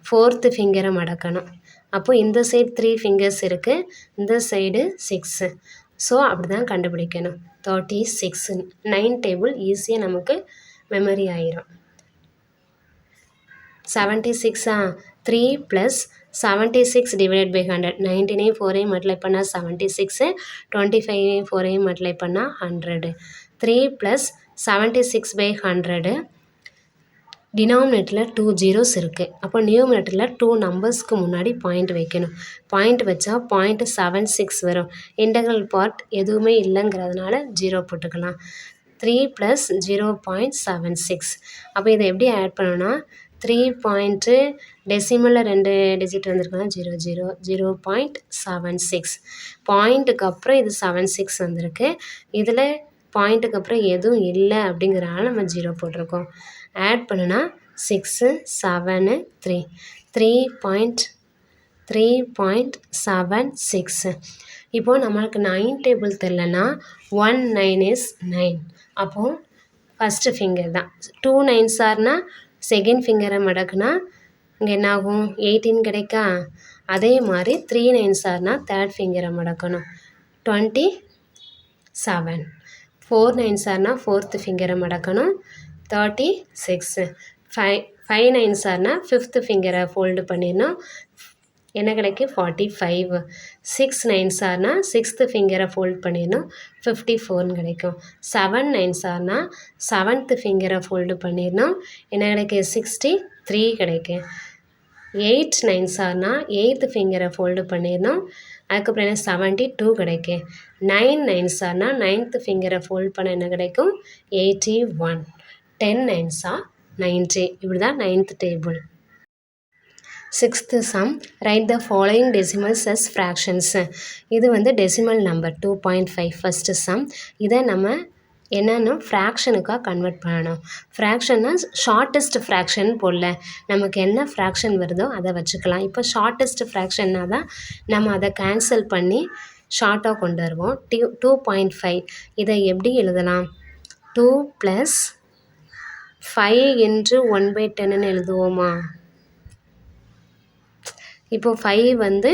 4th ஃபிங்கரை மடக்கணும். அப்போ இந்த சைடு 3 ஃபிங்கர்ஸ் இருக்குது, இந்த சைடு 6. ஸோ அப்படி தான் கண்டுபிடிக்கணும். 36 9 டேபிள் ஈஸியாக நமக்கு மெமரி ஆயிரும். 76 3 + 76 divided by 100. 19ஐயும் 4ஐயும் மல்டிப்ளை பண்ணால் 76. 25ஐயும் 4ஐயும் மல்டிப்ளை பண்ணால் 100. 3 + 76/100. டினாமினேட்டரில் 2 ஜீரோஸ் இருக்குது. அப்போ நியூமினேட்டரில் 2 நம்பர்ஸ்க்கு முன்னாடி பாயிண்ட் வைக்கணும். பாயிண்ட் வச்சா 0.76 வரும். இன்டெக்ரல் பார்ட் எதுவுமே இல்லைங்கிறதுனால 0 போட்டுக்கலாம். 3 + 0.76. அப்போ இதை எப்படி ஆட் பண்ணணும்னா, 3 டெசிமலில் 2 டிஜிட் வந்திருக்குன்னா 0 0 0.76. பாயிண்ட்டுக்கு அப்புறம் இது 76 வந்திருக்கு. இதில் பாயிண்ட்டுக்கு அப்புறம் எதுவும் இல்லை அப்படிங்கிறனால நம்ம 0 போட்டிருக்கோம். ஆட் பண்ணுனா 6 7 3 3.76. இப்போது நம்மளுக்கு 9 டேபிள் தெரிலனா 1 9 is 9. அப்போது ஃபஸ்ட்டு ஃபிங்கர் தான். 2 9s are செகண்ட் ஃபிங்கரை மடக்குனா இங்கே என்னாகும்? 18 கிடைக்கா? அதே மாதிரி 3 9s are தேர்ட் ஃபிங்கரை மடக்கணும், 27. 4 9s are ஃபோர்த்து ஃபிங்கரை மடக்கணும், 36. 5 9s are ஃபிஃப்த்து ஃபிங்கரை ஃபோல்டு பண்ணிடணும், என்ன கிடைக்கும் 45. 6 9s ஆர்னா 6th ஃபிங்கரை ஃபோல்ட் பண்ணிடணும் 54ன்னு கிடைக்கும். 7 9s ஆர்னா 7th ஃபிங்கரை ஃபோல்டு பண்ணிடணும் என்ன கிடைக்கும் 63 கிடைக்கும். 8 9s ஆர்னா 8th ஃபிங்கரை ஃபோல்டு பண்ணிடணும் அதுக்கப்புறம் என்ன 72 கிடைக்கும். 9 9s ஆர்னா 9th ஃபிங்கரை ஃபோல்ட் பண்ண என்ன கிடைக்கும் 81. 10 9s ஆர் 90. இப்படி தான் 9th table. 6th sum, write the following decimals as fractions. இது வந்து டெசிமல் நம்பர் 2.5 ஃபஸ்ட்டு சம். இதை நம்ம என்னென்னா ஃப்ராக்ஷனுக்காக கன்வெர்ட் பண்ணணும். ஃப்ராக்ஷன்னா ஷார்ட்டஸ்ட் ஃப்ராக்ஷன் போடல, நமக்கு என்ன ஃப்ராக்ஷன் வருதோ அதை வச்சுக்கலாம். இப்போ ஷார்ட்டஸ்ட் ஃப்ராக்ஷன்னா தான் நம்ம அதை கேன்சல் பண்ணி ஷார்ட்டாக கொண்டு வருவோம். 2.5 இதை எப்படி எழுதலாம்? 2 + 5 × 1/10ன்னு எழுதுவோமா? இப்போ 5 வந்து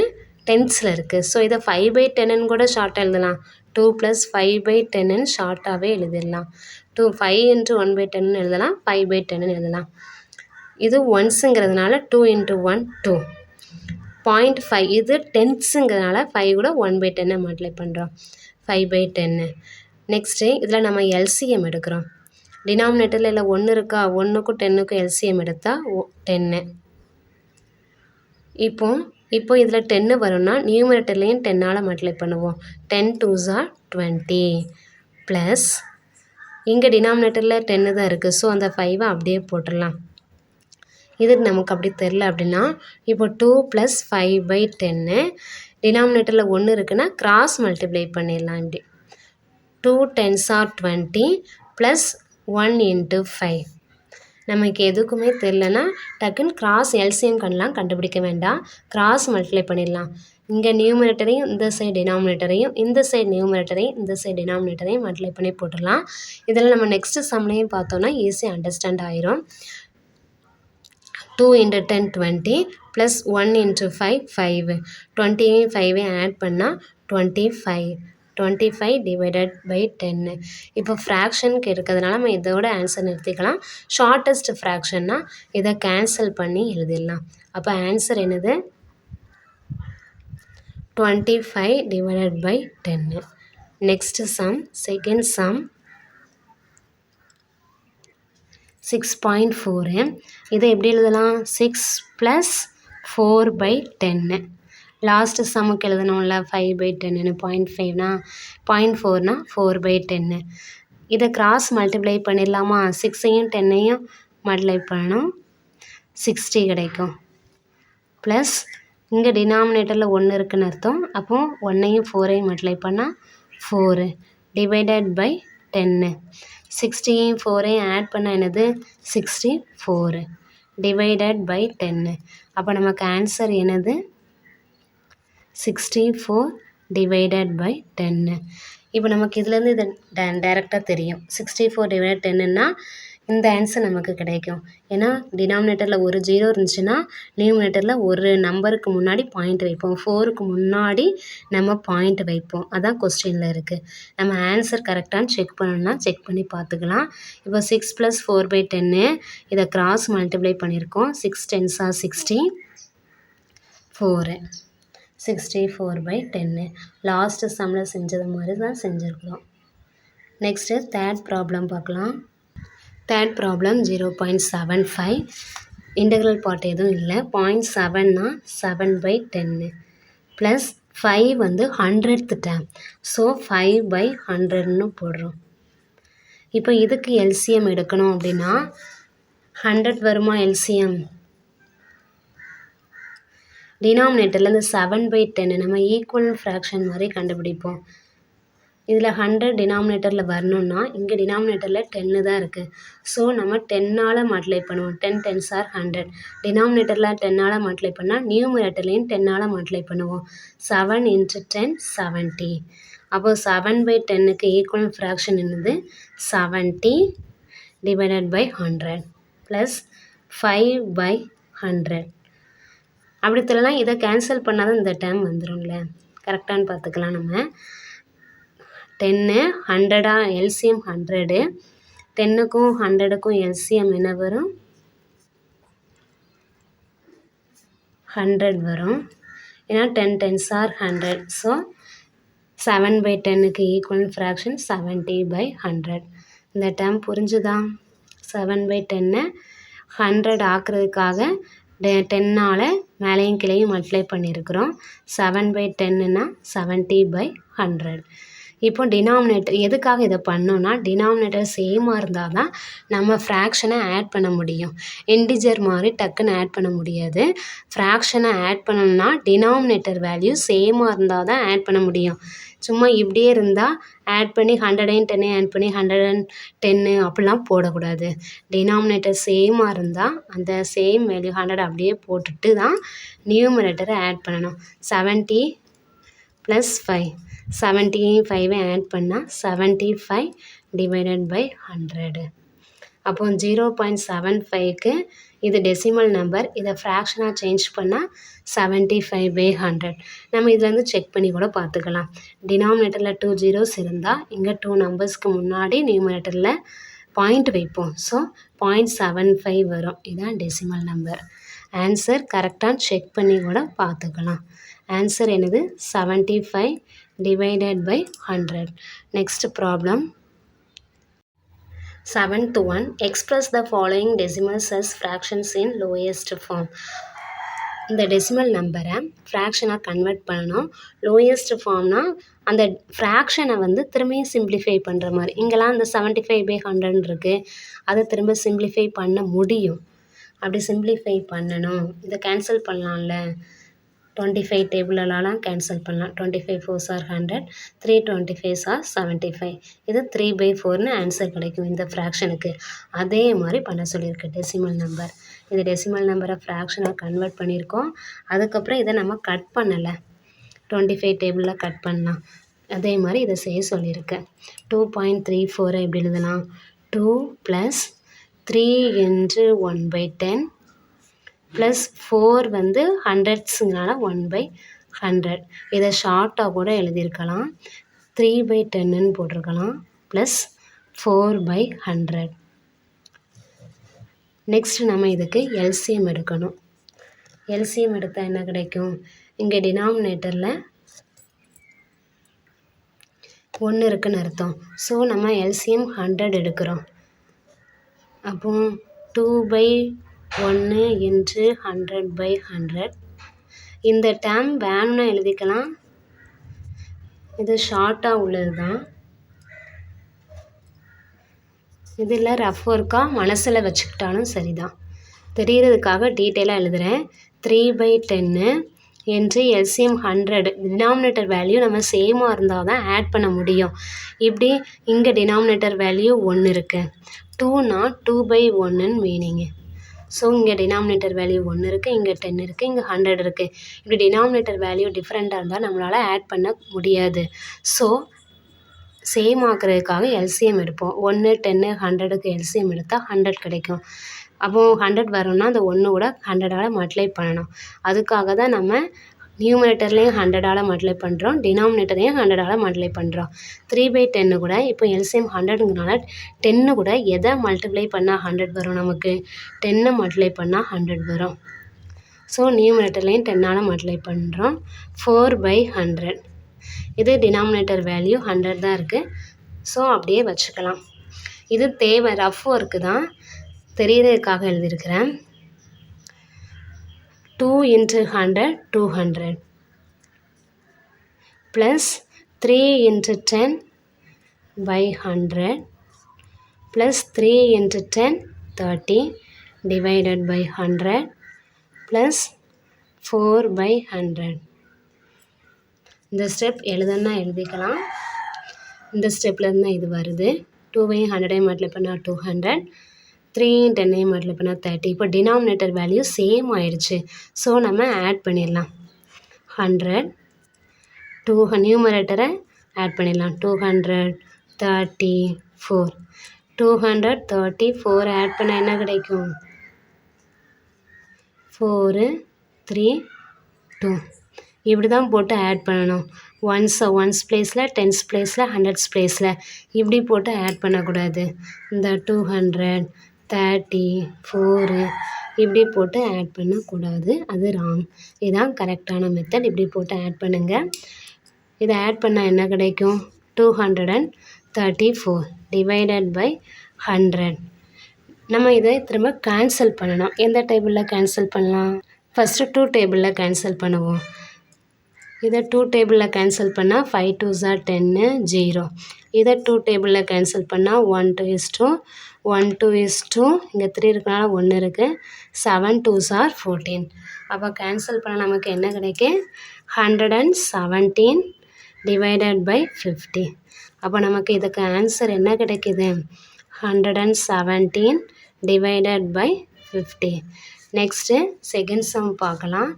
டென்ஸில் இருக்குது. ஸோ இதை 5/10ன்னு கூட ஷார்ட்டாக எழுதலாம். 2 + 5/10ன்னு ஷார்ட்டாகவே எழுதிடலாம். 5 × 1/10ன்னு எழுதலாம், 5/10ன்னு எழுதலாம். இது ஒன்ஸுங்கிறதுனால 2 × 1 2. 0.5 இது டென்ஸுங்கிறதுனால 5 கூட 1/10 மல்டிப்ளை பண்ணுறோம் 5/10. நெக்ஸ்ட்டு இதில் நம்ம எல்சிஎம் எடுக்கிறோம். டினாமினேட்டரில் இல்லை 1 இருக்கா, 1க்கும் 10க்கும் எல்சிஎம் எடுத்தால் 10. இப்போ இதில் 10 வரும்னா நியூமரேட்டர்லேயும் 10ஆல் மல்டிப்ளை பண்ணுவோம். 10 2s are 20 ப்ளஸ் இங்கே டினாமினேட்டரில் 10 தான் இருக்குது. ஸோ அந்த 5 அப்படியே போட்டுடலாம். இது நமக்கு அப்படி தெரில அப்படின்னா இப்போ 2 + 5/10 டினாமினேட்டரில் 1 இருக்குன்னா கிராஸ் மல்டிப்ளை பண்ணிடலாம். இப்படி 2 10s are 20 ப்ளஸ் 1 × 5. நமக்கு எதுக்குமே தெரிலனா டக்குன்னு கிராஸ் எல்சிஎம் கண்டுபிடிக்க வேண்டாம், கிராஸ் மல்டிப்ளை பண்ணிடலாம். இங்கே நியூமரேட்டரையும் இந்த சைடு டினாமினேட்டரையும், இந்த சைடு நியூமரேட்டரையும் இந்த சைடு டினாமினேட்டரையும் மல்டிப்ளை பண்ணி போட்டுடலாம். இதில் நம்ம நெக்ஸ்ட்டு சம்லையும் பார்த்தோன்னா ஈஸியாக அண்டர்ஸ்டாண்ட் ஆயிரும். 2 × 10 20 ப்ளஸ் 1 × 5 5. 20 5 ஆட் பண்ணால் 25. 25 / 10. இப்போ ஃப்ராக்ஷனுக்கு இருக்கிறதுனால நம்ம இதோட ஆன்சர் நிறுத்திக்கலாம். ஷார்ட்டஸ்ட் ஃப்ராக்ஷன்னா இதை கேன்சல் பண்ணி எழுதிடலாம். அப்போ ஆன்சர் என்னது 25 / 10. Next sum, second sum 6.4. இதை எப்படி எழுதலாம்? 6 + 4/10. லாஸ்ட்டு சம்முக்கு எழுதணும்ல 5/10ன்னு. 0.5னா 0.4னா 4/10. இதை கிராஸ் மல்டிப்ளை பண்ணிடலாமா? 6ஐயும் 10ஐயும் மல்டிப்ளை பண்ணணும் 60 கிடைக்கும். ப்ளஸ் இங்கே டினாமினேட்டரில் 1 இருக்குன்னு அர்த்தம். அப்போது 1ஐயும் 4ஐயும் மல்டிப்ளை பண்ணால் 4 / 10. 60ஐயும் 4ஐயும் ஆட் பண்ணால் என்னது 64 / 10. அப்போ நமக்கு ஆன்சர் என்னது 64 / 10. இப்போ நமக்கு இதுலேருந்து இது டைரெக்டாக தெரியும். 64 / 10ன்னா இந்த ஆன்சர் நமக்கு கிடைக்கும். ஏன்னா டினாமினேட்டரில் ஒரு 0 இருந்துச்சுன்னா நியூமினேட்டரில் ஒரு நம்பருக்கு முன்னாடி பாயிண்ட் வைப்போம், 4க்கு முன்னாடி நம்ம பாயிண்ட் வைப்போம். அதான் கொஸ்டினில் இருக்குது. நம்ம ஆன்சர் கரெக்டானு செக் பண்ணணும்னா செக் பண்ணி பார்த்துக்கலாம். இப்போ 6 + 4/10 இதை கிராஸ் மல்டிப்ளை பண்ணியிருக்கோம். 6 10s are 60 4 64/10. லாஸ்ட்டு சம்மில் செஞ்சது மாதிரி தான் செஞ்சுருக்கிறோம். நெக்ஸ்ட்டு தேர்ட் ப்ராப்ளம் பார்க்கலாம். Third problem 0.75. இன்டெக்ரல் பார்ட் எதுவும் இல்லை. 0.7னா 7/10 ப்ளஸ் 5 வந்து 100th டேர்ம். ஸோ 5/100ன்னு போடுறோம். இப்போ இதுக்கு எல்சிஎம் எடுக்கணும் அப்படின்னா 100 வருமா எல்சிஎம்? டினாமினேட்டரில் இந்த 7/10 நம்ம ஈக்குவல் ஃப்ராக்ஷன் மாதிரி கண்டுபிடிப்போம். இதில் 100 டினாமினேட்டரில் வரணுன்னா இங்கே டினாமினேட்டரில் 10 தான் இருக்குது. ஸோ நம்ம 10ஆல் மல்டிப்ளை பண்ணுவோம். 10 10s are 100. டினாமினேட்டரில் 10ஆல் மல்டிப்ளை பண்ணால் நியூமரேட்டர்லேயும் 10ஆல் மல்டிப்ளை பண்ணுவோம். 7 × 10 70. அப்போது 7/10க்கு ஈக்குவல் ஃப்ராக்ஷன் என்னது 70 / 100 ப்ளஸ் 5/100. அப்படி தெரியலாம். இதை கேன்சல் பண்ணால் தான் இந்த டேர்ம் வந்துடும்ல. கரெக்டானு பார்த்துக்கலாம். நம்ம 10 100 எல்சிஎம் 100. 10க்கும் 100க்கும் எல்சிஎம் என்ன வரும் 100 வரும். ஏன்னா 10 10s are 100. ஸோ 7/10க்கு ஈக்குவல் ஃப்ராக்ஷன் 70/100. இந்த டேர்ம் புரிஞ்சுதா? 7/10 100 ஆக்குறதுக்காக 10ஆல் மேலேயும் கீழேயும் மல்டிப்ளை பண்ணியிருக்கிறோம். 7/10ன்னா 70/100. இப்போ டினாமினேட்டர் எதுக்காக இதை பண்ணோன்னா, டினாமினேட்டர் சேமாக இருந்தால் தான் நம்ம ஃப்ராக்ஷனை ஆட் பண்ண முடியும். இன்டிஜர் மாதிரி டக்குன்னு ஆட் பண்ண முடியாது. ஃப்ராக்ஷனை ஆட் பண்ணணும்னா டினாமினேட்டர் வேல்யூ சேமாக இருந்தால் தான் ஆட் பண்ண முடியும். சும்மா இப்படியே இருந்தால் ஆட் பண்ணி 110 ஆட் பண்ணி 110 அப்படிலாம் போடக்கூடாது. டினாமினேட்டர் சேமாக இருந்தால் அந்த சேம் வேல்யூ 100 அப்படியே போட்டுட்டு தான் நியூமரேட்டரை ஆட் பண்ணணும். 70 + 5 75 ஆட் பண்ணால் 75/100. அப்போ 0.75க்கு இது டெசிமல் நம்பர். இதை ஃப்ராக்ஷனாக சேஞ்ச் பண்ணால் 75/100. நம்ம இதுலேருந்து செக் பண்ணி கூட பார்த்துக்கலாம். டினாமினேட்டரில் 2 zeros இருந்தால் இங்கே 2 நம்பர்ஸ்க்கு முன்னாடி நியூமரேட்டரில் பாயிண்ட் வைப்போம். ஸோ 0.75 வரும். இதுதான் டெசிமல் நம்பர். ஆன்சர் கரெக்டாக செக் பண்ணி கூட பார்த்துக்கலாம். ஆன்சர் என்னது? 75/100. Next problem 7th one. Express the following decimals as fractions in lowest form. இந்த டெசிமல் நம்பரை ஃப்ராக்ஷனாக கன்வெர்ட் பண்ணணும். லோயஸ்ட் ஃபார்ம்னா அந்த ஃப்ராக்ஷனை வந்து திரும்பியும் சிம்பிளிஃபை பண்ணுற மாதிரி. இங்கெல்லாம் அந்த 75/100 இருக்குது. அதை திரும்ப சிம்பிளிஃபை பண்ண முடியும். அப்படி சிம்பிளிஃபை பண்ணணும். இதை கேன்சல் பண்ணலாம்ல. 25 டேபிளெலாம் கேன்சல் பண்ணலாம். 25 4s are 100, 3 25s are 75. இது 3/4ன்னு ஆன்சர் கிடைக்கும் இந்த ஃப்ராக்ஷனுக்கு. அதே மாதிரி பண்ண சொல்லியிருக்கு டெசிமல் நம்பர். இது டெசிமல் நம்பரை ஃப்ராக்ஷனாக கன்வெர்ட் பண்ணியிருக்கோம். அதுக்கப்புறம் இதை நம்ம கட் பண்ணலை. 25 டேபிளில் கட் பண்ணலாம். அதே மாதிரி இதை செய்ய சொல்லியிருக்கு. 2.34 எப்படி எழுதலாம்? 2 + 3 × 1/10 ப்ளஸ் 4 வந்து ஹண்ட்ரட்ஸுங்கனால 1/100. இதை ஷார்ட்டாக கூட எழுதியிருக்கலாம். 3/10ன்னு போட்டிருக்கலாம். ப்ளஸ் 4/100. நெக்ஸ்ட் நம்ம இதுக்கு எல்சிஎம் எடுக்கணும். எல்சிஎம் எடுத்தால் என்ன கிடைக்கும்? இங்கே டினாமினேட்டரில் 1 இருக்குன்னு அர்த்தம். ஸோ நம்ம எல்சிஎம் 100 எடுக்கிறோம். அப்போ 2/1 × 100/100. இந்த டேர்ம் வேணும்னா எழுதிக்கலாம். இது ஷார்ட்டாக உள்ளது தான். இதில் ரஃப் ஒர்க்காக மனசில் வச்சுக்கிட்டாலும் சரிதான். தெரிகிறதுக்காக டீட்டெயிலாக எழுதுகிறேன். 3/10 என்று எல்சிஎம் 100. டினாமினேட்டர் வேல்யூ நம்ம சேமாக இருந்தால் தான் ஆட் பண்ண முடியும். இப்படி இங்கே டினாமினேட்டர் வேல்யூ 1 இருக்குது. 2னா 2/1ன்னு மீனிங்கு. ஸோ இங்கே டினாமினேட்டர் வேல்யூ 1 இருக்குது, இங்கே 10 இருக்குது, இங்கே 100 இருக்குது. இப்படி டினாமினேட்டர் வேல்யூ டிஃப்ரெண்ட்டாக இருந்தால் நம்மளால் ஆட் பண்ண முடியாது. ஸோ சேம் ஆக்குறதுக்காக எல்சிஎம் எடுப்போம். 1 10 100க்கு எல்சிஎம் எடுத்தால் 100 கிடைக்கும். அப்போது 100 வரணும்னா அந்த 1 கூட 100ஆல் மல்டிப்ளை பண்ணணும். அதுக்காக தான் நம்ம நியூமரேட்டர்லேயும் 100ஆல் மல்டிப்ளை பண்ணுறோம், டினாமினேட்டரையும் 100ஆல் மல்டிப்ளை பண்ணுறோம். 3/10 கூட இப்போ எல்சிஎம் 100ங்கிறனால 10 கூட எதை மல்டிப்ளை பண்ணால் 100 வரும்? நமக்கு 10 மல்டிப்ளை பண்ணால் 100 வரும். ஸோ நியூமரேட்டர்லேயும் 10ஆல் மல்டிப்ளை பண்ணுறோம். 4/100. இது டினாமினேட்டர் வேல்யூ 100 தான் இருக்குது. ஸோ அப்படியே வச்சுக்கலாம். இது தேவை ரஃப் ஒர்க்கு தான், தெரியறதுக்காக எழுதியிருக்கிறேன். 2 × 100 200 ப்ளஸ் 3 × 10/100 ப்ளஸ் 3 × 10 30 /100 ப்ளஸ் 4/100. இந்த ஸ்டெப் எழுதணும்னா எழுதிக்கலாம். இந்த ஸ்டெப்லேருந்து தான் இது வருது. 2ஐயும் 100ஐயும் மல்டிப்ளை பண்ணால் 200, 3யும் 10ஐயும் மல்டிப்ளை பண்ணால் 30. இப்போ டினாமினேட்டர் வேல்யூ சேம் ஆயிடுச்சு. ஸோ நம்ம ஆட் பண்ணிடலாம். 100 2 நியூமரேட்டரை ஆட் பண்ணிடலாம். 234 234 ஆட் பண்ணால் என்ன கிடைக்கும்? 4 3 2. இப்படி தான் போட்டு ஆட் பண்ணணும். ஒன்ஸ் பிளேஸில், டென்ஸ் பிளேஸில், ஹண்ட்ரட்ஸ் பிளேஸில் இப்படி போட்டு ஆட் பண்ணக்கூடாது. இந்த 234 இப்படி போட்டு ஆட் பண்ணக்கூடாது, அது ராங். இதுதான் கரெக்டான மெத்தட். இப்படி போட்டு ஆட் பண்ணுங்கள். இதை ஆட் பண்ணால் என்ன கிடைக்கும்? 234 டிவைடட் பை 100. நம்ம இதை திரும்ப கேன்சல் பண்ணணும். எந்த டேபிளில் கேன்சல் பண்ணலாம்? ஃபஸ்ட்டு 2 டேபிளில் கேன்சல் பண்ணுவோம். இதை 2 டேபிளில் கேன்சல் பண்ணால் 5 2s are 10 0. இதை 2 டேபிளில் கேன்சல் பண்ணால் 1 2 is 2 1 2 is 2, இங்கே 3 இருக்கனால 1 இருக்குது. 7 2s are 14. அப்போ கேன்சல் பண்ண நமக்கு என்ன கிடைக்கும்? 117 டிவைடட் பை 50. அப்போ நமக்கு இதுக்கு ஆன்சர் என்ன கிடைக்குது? 117 divided by 50. Next second sum பார்க்கலாம்.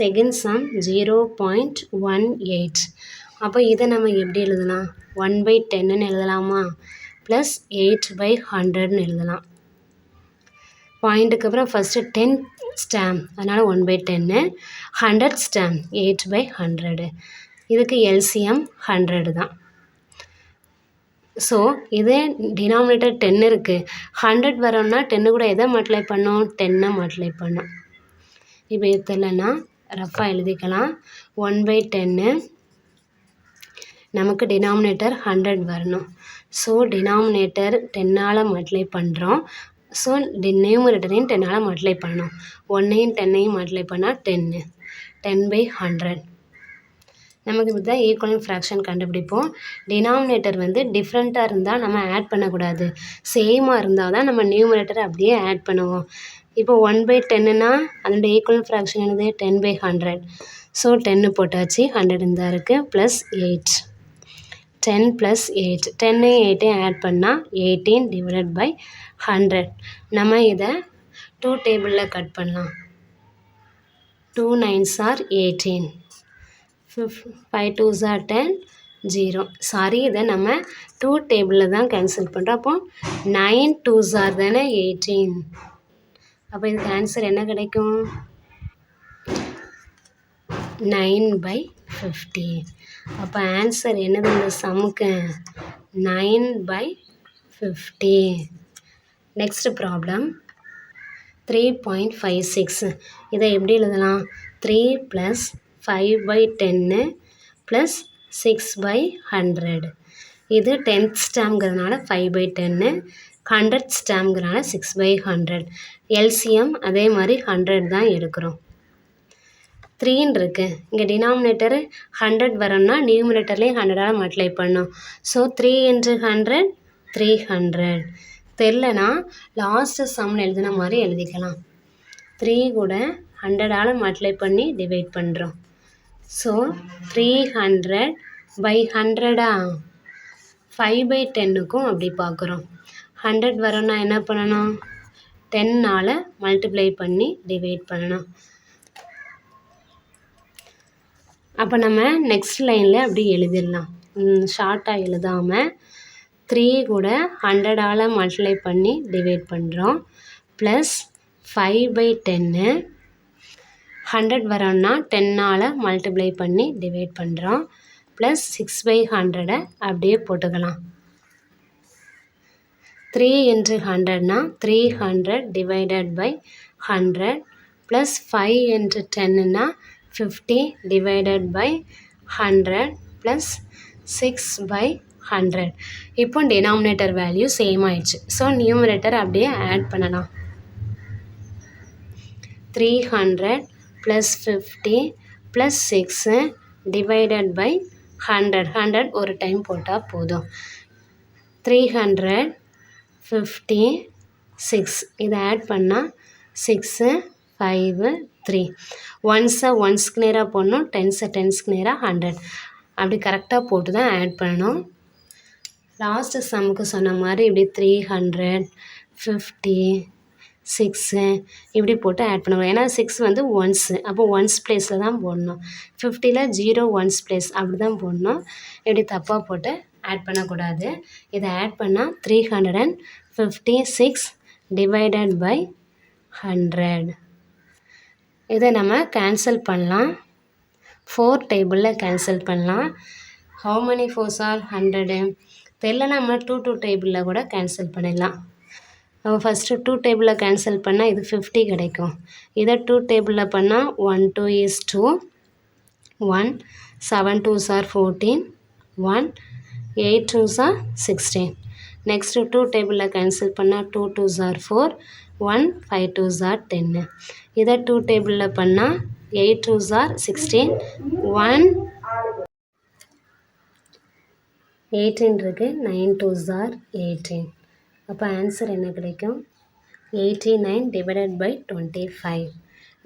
Second sum 0.18. அப்போ இதை நம்ம எப்படி எழுதலாம்? 1/10ன்னு எழுதலாமா? ப்ளஸ் 8/100ன்னு எழுதலாம். பாயிண்ட்டுக்கு அப்புறம் ஃபஸ்ட்டு 10 ஸ்டாம்ப், அதனால் 1/10. 100 ஸ்டாம்ப் 8/100. இதுக்கு எல்சிஎம் 100 தான். ஸோ இதே டினாமினேட்டர் 10 இருக்குது. 100 வரோன்னா 10 கூட எதை மல்டிப்ளை பண்ணோம்? 10 மல்டிப்ளை பண்ணோம். இப்போ இது தெரியலன்னா ரஃபாக எழுதிக்கலாம். 1/10 நமக்கு டினாமினேட்டர் 100 வரணும். ஸோ டினாமினேட்டர் 10ஆல் மல்டிப்ளை பண்ணுறோம். ஸோ நியூமரேட்டரையும் 10ஆல் மல்டிப்ளை பண்ணணும். 1ஐயும் 10ஐயும் மல்டிப்ளை பண்ணால் 10 10/100. நமக்கு இப்படி தான் ஈக்குவலன்ட் ஃப்ராக்ஷன் கண்டுபிடிப்போம். டினாமினேட்டர் வந்து டிஃப்ரெண்ட்டாக இருந்தால் நம்ம ஆட் பண்ணக்கூடாது, சேமாக இருந்தால் தான் நம்ம நியூமரேட்டரை அப்படியே ஆட் பண்ணுவோம். இப்போ 1/10ன்னா அதோட ஈக்குவலன்ட் ஃப்ராக்ஷன் என்னது? 10/100. ஸோ 10 போட்டாச்சு, 100 இருந்தால் இருக்குது. ப்ளஸ் 8 10 + 8 10ஐயும் 8ஐயும் ஆட் பண்ணால் 18 டிவைடட் பை 100. நம்ம இதை 2 டேபிளில் கட் பண்ணலாம். 2 9s are 18 5 2s are 10 0. Sorry, இதை நம்ம 2 டேபிளில் தான் கேன்சல் பண்ணுறோம். அப்போ 9 2s are தானே 18. அப்போ இதுக்கு ஆன்சர் என்ன கிடைக்கும்? 9/50. அப்போ ஆன்சர் என்னது இந்த சம்முக்கு? 9/50. Next problem 3.56. இதை எப்படி எழுதலாம்? 3 + 5/10 + 6/100. இது 10th ஸ்டாம்ப்ங்கிறதுனால 5/10, 100th ஸ்டாம்ப்ங்கிறதுனால 6/100. எல்சிஎம் அதே மாதிரி 100 தான் எடுக்கிறோம். 3ன்னு இருக்குது. இங்கே டினாமினேட்டர் 100 வரோம்னா நியூமரேட்டர்லேயும் 100ஆல் மல்டிப்ளை பண்ணோம். ஸோ 3 × 100 300. தெரிலனா லாஸ்ட்டு சம்மில் எழுதின மாதிரி எழுதிக்கலாம். 3 கூட 100ஆல் மல்டிப்ளை பண்ணி டிவைட் பண்ணுறோம். ஸோ 300/100. 5/10க்கும் அப்படி பார்க்குறோம். 100 வரோன்னா என்ன பண்ணணும்? 10ஆல் மல்டிப்ளை பண்ணி டிவைட் பண்ணணும். அப்போ நம்ம நெக்ஸ்ட் லைனில் அப்படி எழுதிடலாம். ஷார்ட்டாக எழுதாமல் 3 கூட 100ஆல் மல்டிப்ளை பண்ணி டிவைட் பண்ணுறோம். ப்ளஸ் 5/10 100 வரோன்னா 10ஆல் மல்டிப்ளை பண்ணி டிவைட் பண்ணுறோம். ப்ளஸ் 6/100 அப்படியே போட்டுக்கலாம். 3 × 100னா 300 டிவைடட் பை 100 ப்ளஸ் 5 × 10னா 50 டிவைடட் பை 100 ப்ளஸ் 6/100. இப்போ டினாமினேட்டர் வேல்யூ சேம் ஆயிடுச்சு. ஸோ நியூமரேட்டர் அப்படியே ஆட் பண்ணலாம். 300 ப்ளஸ் 50 ப்ளஸ் 6 டிவைடட் பை 100. 100 ஒரு டைம் போட்டால் போதும். 300 50 6 இதை ஆட் பண்ணால் 6 5 3. ஒன்ஸை ஒன்ஸ்க்கு நேராக போடணும், டென்ஸை டென்ஸ்க்கு நேராக 100. அப்படி கரெக்டாக போட்டு தான் ஆட் பண்ணணும். லாஸ்ட்டு சம்முக்கு சொன்ன மாதிரி இப்படி 300 50 6 இப்படி போட்டு ஆட் பண்ணுவோம். ஏன்னா 6 வந்து ஒன்ஸு, அப்போ ஒன்ஸ் ப்ளேஸில் தான் போடணும். 50ல் 0 ஒன்ஸ் ப்ளேஸ் அப்படி தான் போடணும். இப்படி தப்பாக போட்டு ஆட் பண்ணக்கூடாது. இதை ஆட் பண்ணால் 356 டிவைடட் பை 100. இதை நம்ம கேன்சல் பண்ணலாம். 4 டேபிளில் கேன்சல் பண்ணலாம். How many 4s are 100? தெரியல, நம்ம 2 டேபிளில் கூட கேன்சல் பண்ணிடலாம். அப்போ ஃபஸ்ட்டு 2 டேபிளில் கேன்சல் பண்ணால் இது 50 கிடைக்கும். இதை 2 டேபிளில் பண்ணால் 1 2 is 2, 1 7 2s are 14, 1 8 2s are 16. Next 2 டேபிளில் கேன்சல் பண்ணால் 2 2s are 4, 1 5 2s are 10. இதை 2 டேபிளில் பண்ணால் 8 2s are 16, 1 18 இருக்குது, 9 2s are 18. அப்போ ஆன்சர் என்ன கிடைக்கும்? 89 divided by 25.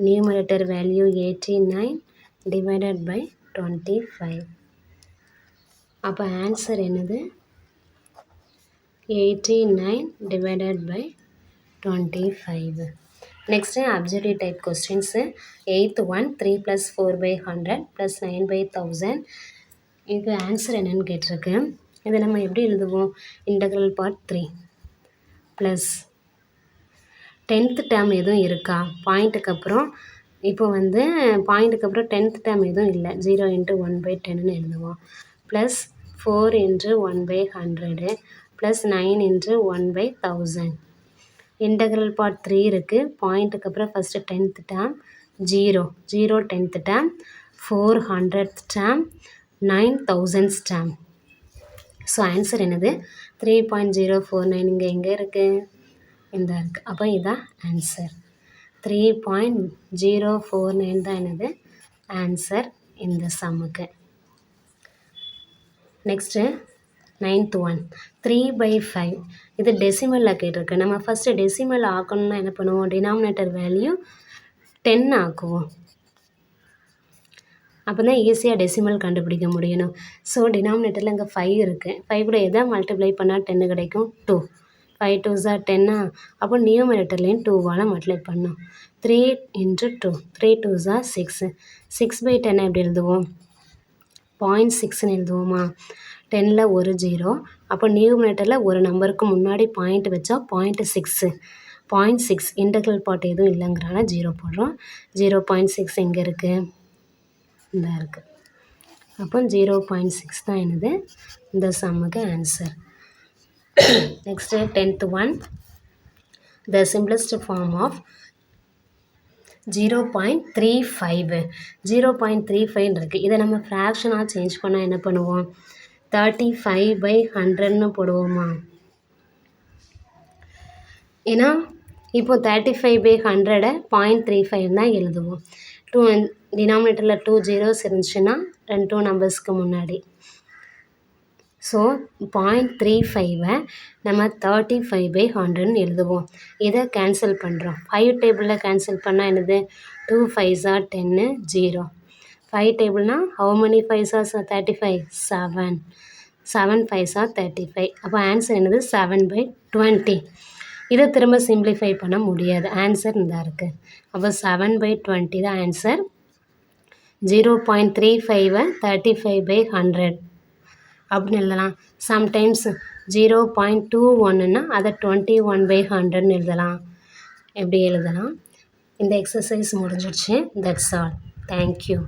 Numerator value 89 divided by 25. அப்போ ஆன்சர் என்னது? 89 divided by 25. Next objective type questions. 8th one 3 + 4 by 100 + 9 by 1000. இதுக்கு ஆன்சர் என்னன்னு கேட்டிருக்கு. இதை நம்ம எப்படி எழுதுவோம்? Integral part 3 plus 10th term எதுவும் இருக்கா? பாயிண்ட்டுக்கு அப்புறம் இப்போ வந்து பாயிண்ட்டுக்கு அப்புறம் 10th டேர்ம் எதுவும் இல்லை. 0 × 1/10ன்னு எழுதுவோம். Plus 4 × 1/100 plus 9 × 1/1000. இன்டெக்ரல் பார்ட் 3 இருக்குது. பாயிண்ட்டுக்கு அப்புறம் first 10th term 0 10th term 4 100th term 9 1000th term. So answer என்னது? 3.049. இங்கே எங்கே இருக்குது? இந்த இருக்குது. அப்போ இதுதான் ஆன்சர். 3.049 தான் என்னது ஆன்சர் இந்த சம்முக்கு. Next 9th one 3/5. இது டெசிமலில் கேட்டிருக்கு. நம்ம ஃபஸ்ட்டு டெசிமல் ஆக்கணும்னா என்ன பண்ணுவோம்? டினாமினேட்டர் வேல்யூ 10 ஆக்குவோம். அப்போ தான் ஈஸியாக டெசிமல் கண்டுபிடிக்க முடியணும். ஸோ டினாமினேட்டரில் இங்கே 5 இருக்குது. 5 கூட எதை மல்டிப்ளை பண்ணால் 10 கிடைக்கும்? 2. 5 2s are 10. அப்போ நியூமரேட்டர்லேயும் 2வால் மல்டிப்ளை பண்ணணும். 3 × 2 3 2s are 6. 6/10 எப்படி எழுதுவோம்? 0.6ன்னு எழுதுவோமா? 10ல் ஒரு 0. அப்போ நியூமரேட்டரில் ஒரு நம்பருக்கு முன்னாடி பாயிண்ட் வச்சா 0.6. 0.6 இன்டெக்ரல் பார்ட் எதுவும் இல்லைங்கிறனால 0 போடுறோம். 0.6 எங்கே இருக்குது? இந்த இருக்குது. அப்போ 0.6 தான் என்னது இந்த சம்முக்கு answer. Next 10th one the simplest form of 0.35. 0.35 இருக்குது. இதை நம்ம ஃப்ராக்ஷனாக சேஞ்ச் பண்ணால் என்ன பண்ணுவோம்? 35/100ன்னு போடுவோமா? ஏன்னா இப்போ 35/100 0.35 தான் எழுதுவோம். 2 டினாமினேட்டரில் 2 zeros இருந்துச்சுன்னா 2 நம்பர்ஸ்க்கு முன்னாடி. ஸோ 0.35 நம்ம 35/100ன்னு எழுதுவோம். இதை கேன்சல் பண்ணுறோம். 5 டேபிளில் கேன்சல் பண்ணால் என்னது? 2 5s are 10 0. 5 டேபிள்னால் how many 5s are 35? 7. 7 5s are 35. அப்போ ஆன்சர் என்னது? 7/20. இதை திரும்ப சிம்பிளிஃபை பண்ண முடியாது. ஆன்சர் இந்த இருக்குது. அப்போ 7/20 தான் ஆன்சர். 0.35 35/100 அப்படின்னு எழுதலாம். சம்டைம்ஸ் 0.21ன்னா அதை 21/100ன்னு எழுதலாம். எப்படி எழுதலாம்? இந்த எக்ஸசைஸ் முடிஞ்சிடுச்சு. That's all. தேங்க்யூ.